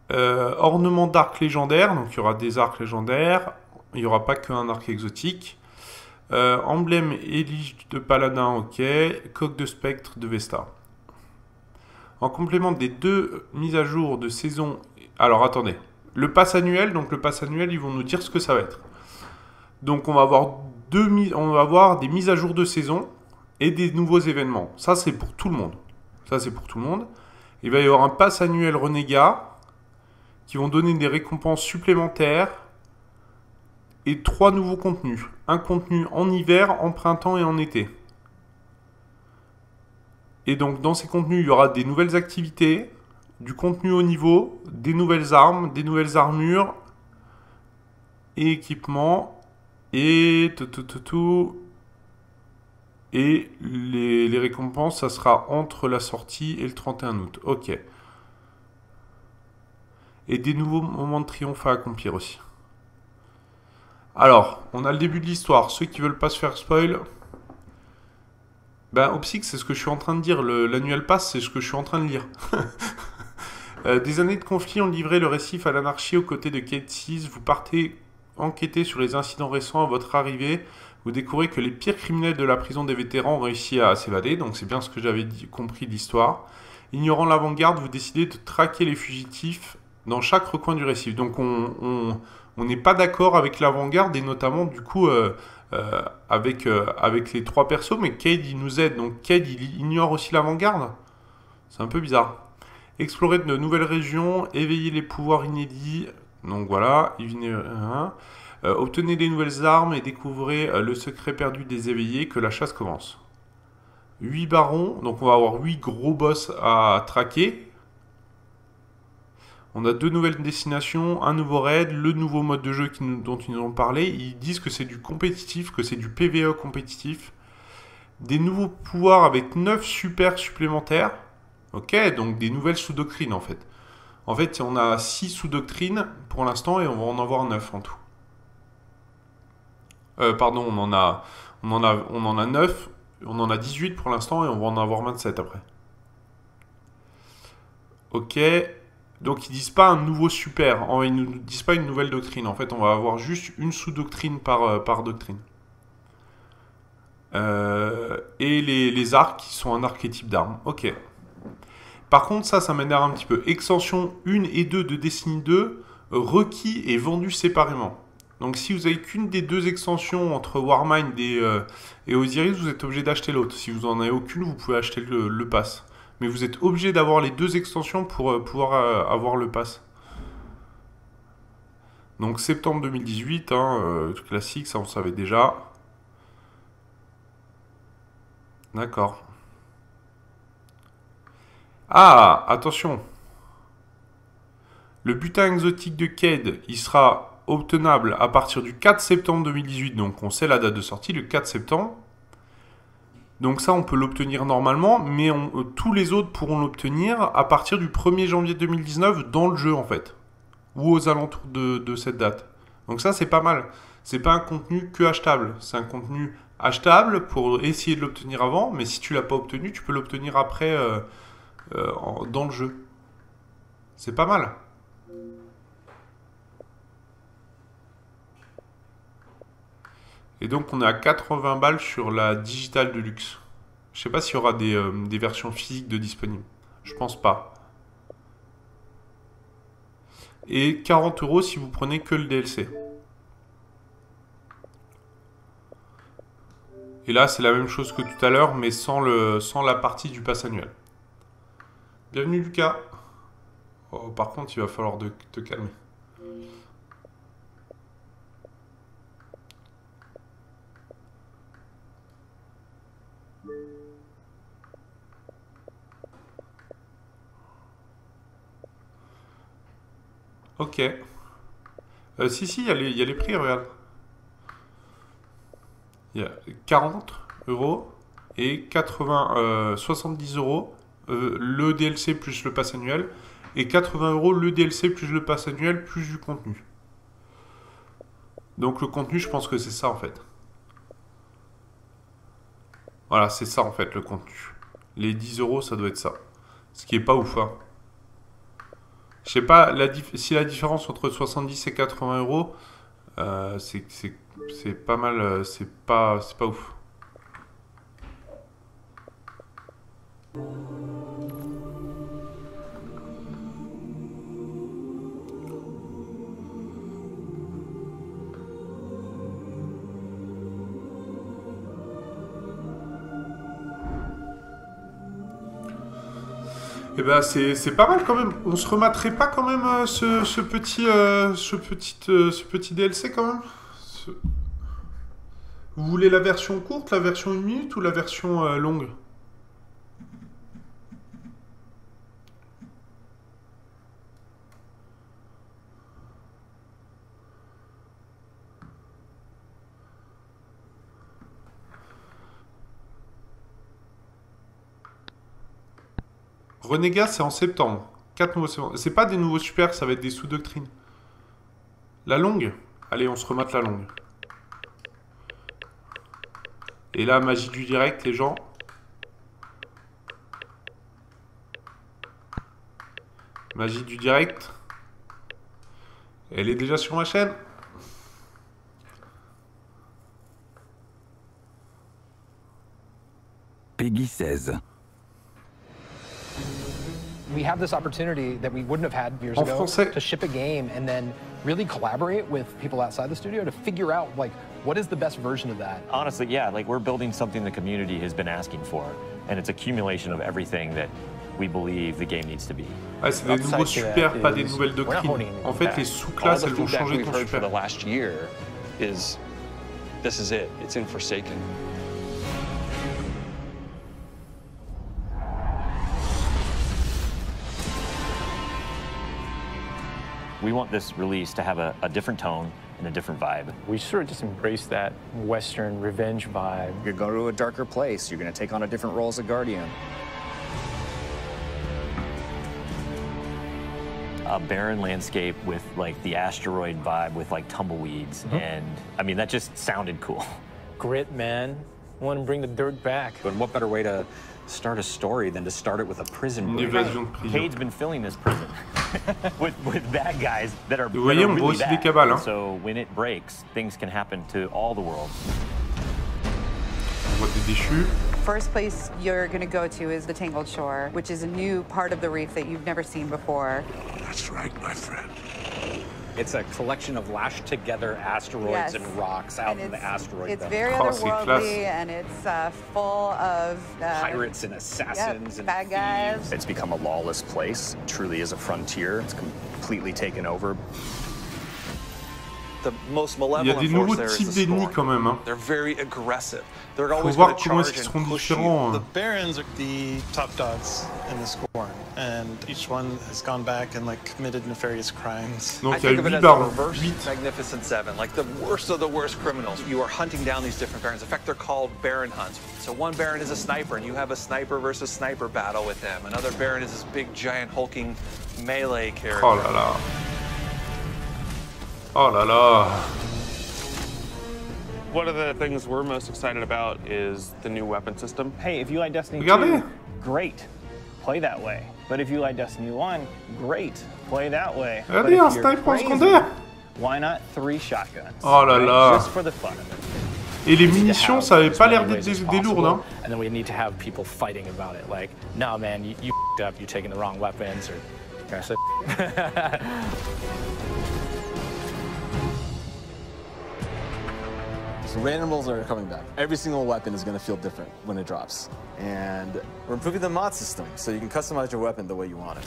Ornement d'arc légendaire. Donc il y aura des arcs légendaires. Il n'y aura pas qu'un arc exotique. Emblème élige de paladin. Ok. Coque de spectre de Vesta. En complément des 2 mises à jour de saison. Alors attendez. Le pass annuel. Donc le pass annuel, ils vont nous dire ce que ça va être. Donc on va avoir des mises à jour de saison. et des nouveaux événements. Ça, c'est pour tout le monde. Ça, c'est pour tout le monde. Il va y avoir un pass annuel Renégats qui vont donner des récompenses supplémentaires et 3 nouveaux contenus. Un contenu en hiver, en printemps et en été. Et donc, dans ces contenus, il y aura des nouvelles activités, du contenu haut niveau, des nouvelles armes, des nouvelles armures, et équipements, et tout. Et les récompenses, ça sera entre la sortie et le 31 août. Ok. Et des nouveaux moments de triomphe à accomplir aussi. Alors, on a le début de l'histoire. Ceux qui veulent pas se faire spoil... Ben, Opsic, c'est ce que je suis en train de dire. L'annual pass, c'est ce que je suis en train de lire. Des années de conflit ont livré le récif à l'anarchie aux côtés de Kate 6. Vous partez enquêter sur les incidents récents. À votre arrivée, vous découvrez que les pires criminels de la prison des vétérans ont réussi à s'évader. Donc c'est bien ce que j'avais compris de l'histoire. Ignorant l'avant-garde, vous décidez de traquer les fugitifs dans chaque recoin du récif. Donc on n'est pas d'accord avec l'avant-garde et notamment du coup avec les 3 persos. Mais Cade il nous aide. Donc Cade il ignore aussi l'avant-garde. C'est un peu bizarre. Explorer de nouvelles régions, éveiller les pouvoirs inédits. Donc voilà, obtenez des nouvelles armes et découvrez le secret perdu des éveillés, que la chasse commence. 8 barons, donc on va avoir 8 gros boss à traquer. On a 2 nouvelles destinations, un nouveau raid, le nouveau mode de jeu dont ils nous ont parlé. Ils disent que c'est du compétitif, que c'est du PvE compétitif. Des nouveaux pouvoirs avec 9 super supplémentaires. Ok, donc des nouvelles sous-doctrines en fait. En fait, on a 6 sous-doctrines pour l'instant et on va en avoir 9 en tout. Pardon, on en a 9, on en a 18 pour l'instant et on va en avoir 27 après. Ok, donc ils disent pas un nouveau super, ils ne nous disent pas une nouvelle doctrine. En fait, on va avoir juste une sous-doctrine par doctrine. Et les arcs qui sont un archétype d'armes. Ok. Par contre, ça m'énerve un petit peu. Extension 1 et 2 de Destiny 2, requis et vendus séparément. Donc si vous n'avez qu'une des 2 extensions entre Warmind et Osiris, vous êtes obligé d'acheter l'autre. Si vous n'en avez aucune, vous pouvez acheter le pass. Mais vous êtes obligé d'avoir les 2 extensions pour pouvoir avoir le pass. Donc septembre 2018, classique, ça on savait déjà. D'accord. Ah, attention. Le butin exotique de Cade, il sera obtenable à partir du 4 septembre 2018. Donc on sait la date de sortie, le 4 septembre. Donc ça, on peut l'obtenir normalement, mais tous les autres pourront l'obtenir à partir du 1er janvier 2019 dans le jeu en fait. Ou aux alentours de cette date. Donc ça, c'est pas mal. C'est pas un contenu que achetable. C'est un contenu achetable pour essayer de l'obtenir avant, mais si tu l'as pas obtenu, tu peux l'obtenir après dans le jeu. C'est pas mal. Et donc on est à 80 balles sur la digitale de luxe. Je sais pas s'il y aura des versions physiques de disponibles. Je pense pas. Et 40 € si vous prenez que le DLC. Et là c'est la même chose que tout à l'heure, mais sans la partie du pass annuel. Bienvenue Lucas. Oh, par contre il va falloir te calmer. Ok. Si, il y a les prix, regarde. Il y a 40 € et 70 € le DLC plus le pass annuel. Et 80 € le DLC plus le pass annuel plus du contenu. Donc le contenu, je pense que c'est ça en fait. Voilà, c'est ça en fait le contenu. Les 10 € ça doit être ça. Ce qui est pas ouf, hein. Je sais pas si la différence entre 70 et 80 €, c'est pas mal, c'est pas ouf. Eh ben c'est pas mal quand même. On se rematterait pas quand même ce petit DLC quand même. Vous voulez la version courte, la version 1 minute ou la version longue? Renégats, c'est en septembre. 4 nouveaux septembre. C'est pas des nouveaux super, ça va être des sous-doctrines. La longue? Allez, on se remate la longue. Et là, magie du direct, les gens. Magie du direct. Elle est déjà sur ma chaîne. Peggy 16. We have this opportunity that we wouldn't have had years ago to ship a game and then really collaborate with people outside the studio to figure out like what is the best version of that. Honestly, yeah, like we're building something the community has been asking for, and it's accumulation of everything that we believe the game needs to be. Ah, c'est des nouveaux super, pas des nouvelles doctrines. En fait, les sous-classes, elles vont changer ton super. For the last year is this is it. It's in Forsaken. We want this release to have a different tone and a different vibe. We sort of just embrace that Western revenge vibe. You're going to a darker place. You're going to take on a different role as a guardian. A barren landscape with like the asteroid vibe with like tumbleweeds. And I mean, that just sounded cool. Grit, man. I want to bring the dirt back. But what better way to start a story than to start it with a prison break? Cade's been filling this prison with bad guys that are, voyez, on voit aussi des cabales, hein. So when it breaks, things can happen to all the world. On voit des déchus. First place you're going to go to is the Tangled Shore, which is a new part of the reef that you've never seen before. That's right, my friend. It's a collection of lashed together asteroids and rocks out in the asteroid belt. It's very otherworldly, and it's full of pirates and assassins and bad guys. It's become a lawless place. It truly is a frontier. It's completely taken over. The most malevolent force there is the Scorn. They're very aggressive. They're always going to charge and push you. The Barons are the top dogs in the Scorn, and each one has gone back and like committed nefarious crimes. I think of it as a reverse Magnificent Seven, like the worst of the worst criminals. You are hunting down these different Barons. In fact, they're called Baron hunts. So one Baron is a sniper, and you have a sniper versus sniper battle with them. Another Baron is this big, giant, hulking melee character. Oh là là. Oh là là. One of the things we're most excited about is the new weapon system. Hey, if you like Destiny 2, great, play that way. But if you like Destiny 1, great, play that way. Regardez, un sniper en secondaire. Why not 3 shotguns? Oh là là. Just for the fun of it. Et les munitions, ça avait pas l'air d'être des lourdes, hein. And then we need to have people fighting about it. Like, no man, you f***ed up, you're taking the wrong weapons, or can I say So randomables are coming back. Every single weapon is going to feel different when it drops. And we're improving the mod system, so you can customize your weapon the way you want it.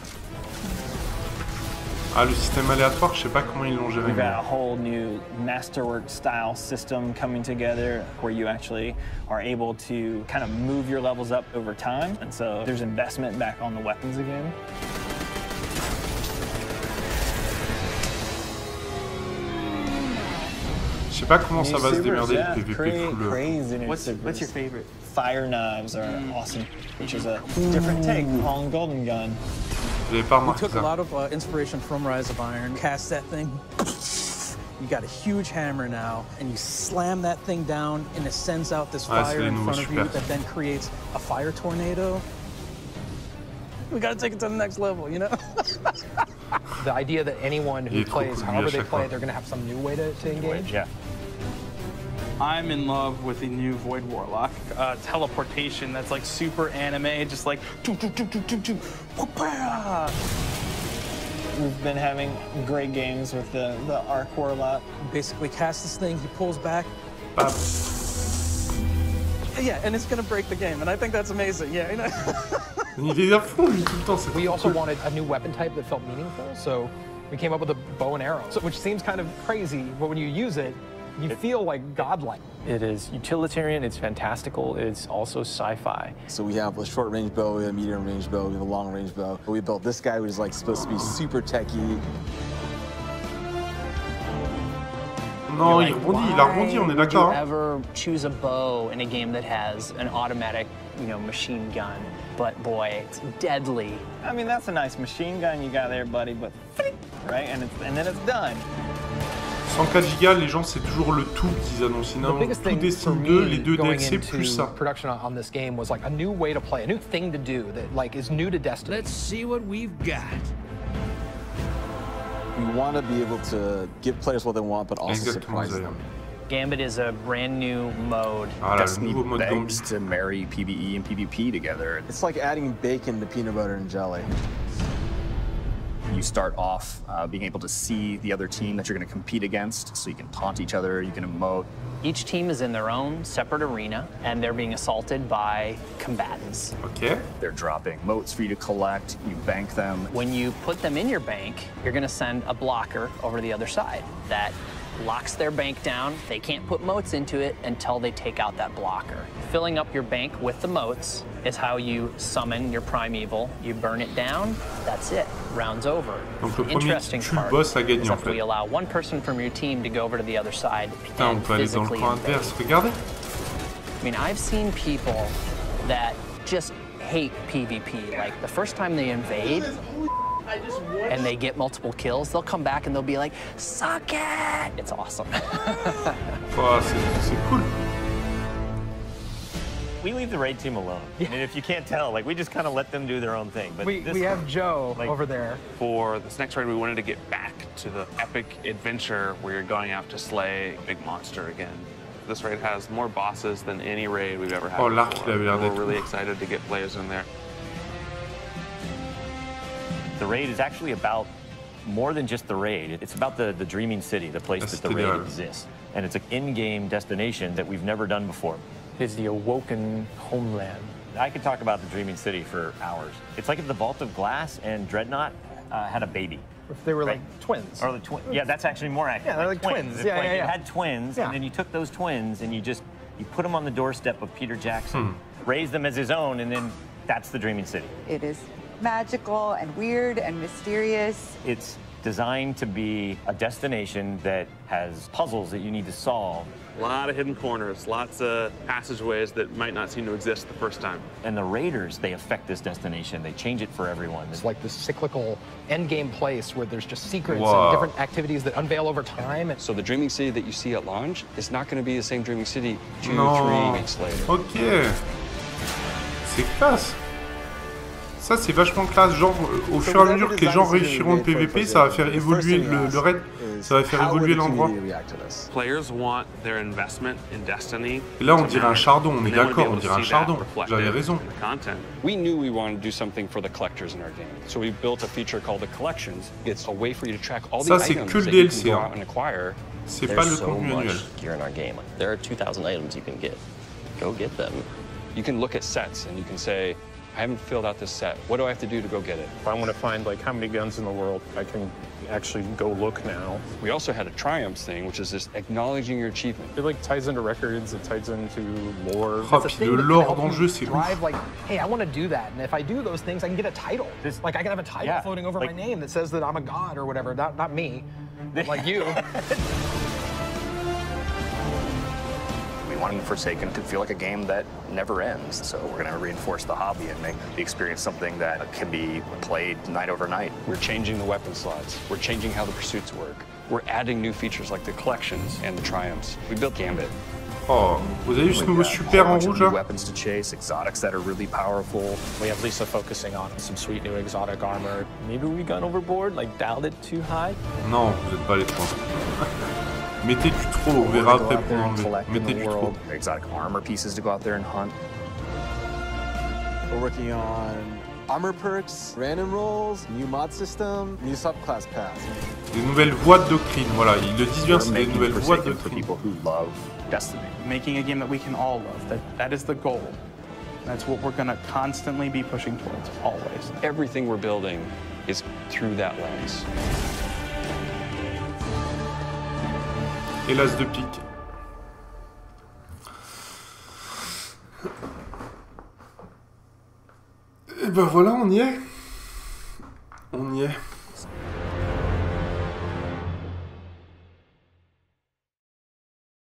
Ah, le système aléatoire, je sais pas comment ils l'ont géré. We've got a whole new masterwork style system coming together where you actually are able to kind of move your levels up over time. And so there's investment back on the weapons again. Je sais pas comment ça va se démerder le PVP full. What's your favorite? Fire knives are awesome, which is a different take on Golden Gun. We took a lot of inspiration from Rise of Iron. Cast that thing. You got a huge hammer now, and you slam that thing down, and it sends out this fire in front of you that then creates a fire tornado. We gotta take it to the next level, you know? The idea that anyone who plays, however they play, they're gonna have some new way to engage. Yeah. I'm in love with the new Void Warlock. Teleportation that's like super anime, just like We've been having great games with the Arc Warlock. Basically cast this thing, he pulls back. Yeah, and it's gonna break the game, and I think that's amazing, yeah. You know? Il est à fond lui tout le temps. We also wanted a new weapon type that felt meaningful, so we came up with a bow and arrow, which seems kind of crazy, but when you use it, you feel like godlike. It is utilitarian, it's fantastical, it's also sci-fi. So we have a short-range bow, we have a medium-range bow, we have a long-range bow. We built this guy, which is like supposed to be super techy. Non, il a rebondi, on est d'accord. Would you ever choose a bow in a game that has an automatic, machine gun? But boy, it's deadly. I mean, that's a nice machine gun you got there, buddy, but right, and then it's done. 104 gigas, les gens, c'est toujours le tout qu'ils annoncent. Sinon, tout Destiny 2, les 2 DLC plus ça. Production on this game was like a new way to play, a new thing to do that like is new to Destiny. Let's see what we've got. We want to be able to give players what they want, but also surprise them. Gambit is a brand new mode. Destiny begs to marry PvE and PvP together. It's like adding bacon to peanut butter and jelly. You start off being able to see the other team that you're going to compete against, so you can taunt each other, you can emote. Each team is in their own separate arena, and they're being assaulted by combatants. Okay. They're dropping motes for you to collect, you bank them. When you put them in your bank, you're going to send a blocker over to the other side that locks their bank down. They can't put motes into it until they take out that blocker. Filling up your bank with the motes is how you summon your primeval. You burn it down, that's it. Round's over. Donc le Interesting premier part boss à gagner en is fait. we allow one person from your team to go over to the other side Putain, on and peut aller dans le physically coin invade. adverse, regardez. I mean, I've seen people that just hate PvP. Like, the first time they invade and they get multiple kills, they'll come back and they'll be like, suck it! It's awesome. Oh, c'est cool. We leave the raid team alone. I mean, if you can't tell, like, we just kind of let them do their own thing. But we have Joe over there. For this next raid, we wanted to get back to the epic adventure where you're going out to slay a big monster again. This raid has more bosses than any raid we've ever had before. We're really excited to get players in there. The raid is actually about more than just the raid. It's about the dreaming city, the place that the raid exists. And it's an in-game destination that we've never done before. It's the awoken homeland. I could talk about the dreaming city for hours. It's like if the Vault of Glass and Dreadnought had a baby. If they were like twins. Or the yeah, that's actually more accurate. Yeah, they're like twins. Yeah, You had twins, and then you took those twins and you put them on the doorstep of Peter Jackson, raised them as his own, and then that's the dreaming city. It is magical and weird and mysterious. It's designed to be a destination that has puzzles that you need to solve. A lot of hidden corners, lots of passageways that might not seem to exist the first time. And the raiders, they affect this destination. They change it for everyone. It's like this cyclical endgame place where there's just secrets and different activities that unveil over time. So the dreaming city that you see at launch is not going to be the same dreaming city 2-3 weeks later. Ok. C'est classe. Ça, c'est vachement classe. Genre, au fur et à mesure que les gens réussiront le PVP, ça va faire évoluer le raid. Ça va faire évoluer l'endroit. Players want their investment in Destiny. Et là, on dirait un chardon. On est d'accord, on dirait un chardon. J'avais raison. We knew we wanted to do something for the collectors in our game. So we built a feature called the collections. It's a way for you to track all the items that you can go out and acquire. C'est pas le contenu annuel. Gear in our game. There are 2,000 items you can get. Go get them. You can look at sets and you can say, I haven't filled out this set. What do I have to do to go get it? If I want to find like how many guns in the world, I can actually go look now. We also had a triumphs thing, which is just acknowledging your achievement. It like ties into records, it ties into lore. Oh, puis le lore dans le jeu, c'est drive like, hey, I want to do that, and if I do those things, I can get a title. Like I can have a title floating over my name that says that I'm a god or whatever. Not me, but like you. Wanting Forsaken to feel like a game that never ends. So we're going to reinforce the hobby and make the experience something that can be played night over night. We're changing the weapon slots. We're changing how the pursuits work. We're adding new features like the collections and the triumphs. We built Gambit. Oh, vous avez vu ce nouveau super en rouge là? Weapons to chase, exotics that are really powerful. We have Lisa focusing on some sweet new exotic armor. Maybe we gone overboard, like dialed it too high? Non, vous n'êtes pas allé trop. Mettez du trop, on verra après pour l'enlever. Mettez du trop. Exotic armor pieces to go out there and hunt. We're working on armor perks, random rolls, new mod system, new subclass pass. Des nouvelles voies de doctrine, voilà, ils le disent bien, c'est des nouvelles voies de doctrine. People who love Destiny. Making a game that we can all love, that is the goal. That's what we're going to constantly be pushing towards, always. Everything we're building is through that lens. Et l'as de pique. Et ben voilà, on y est. On y est.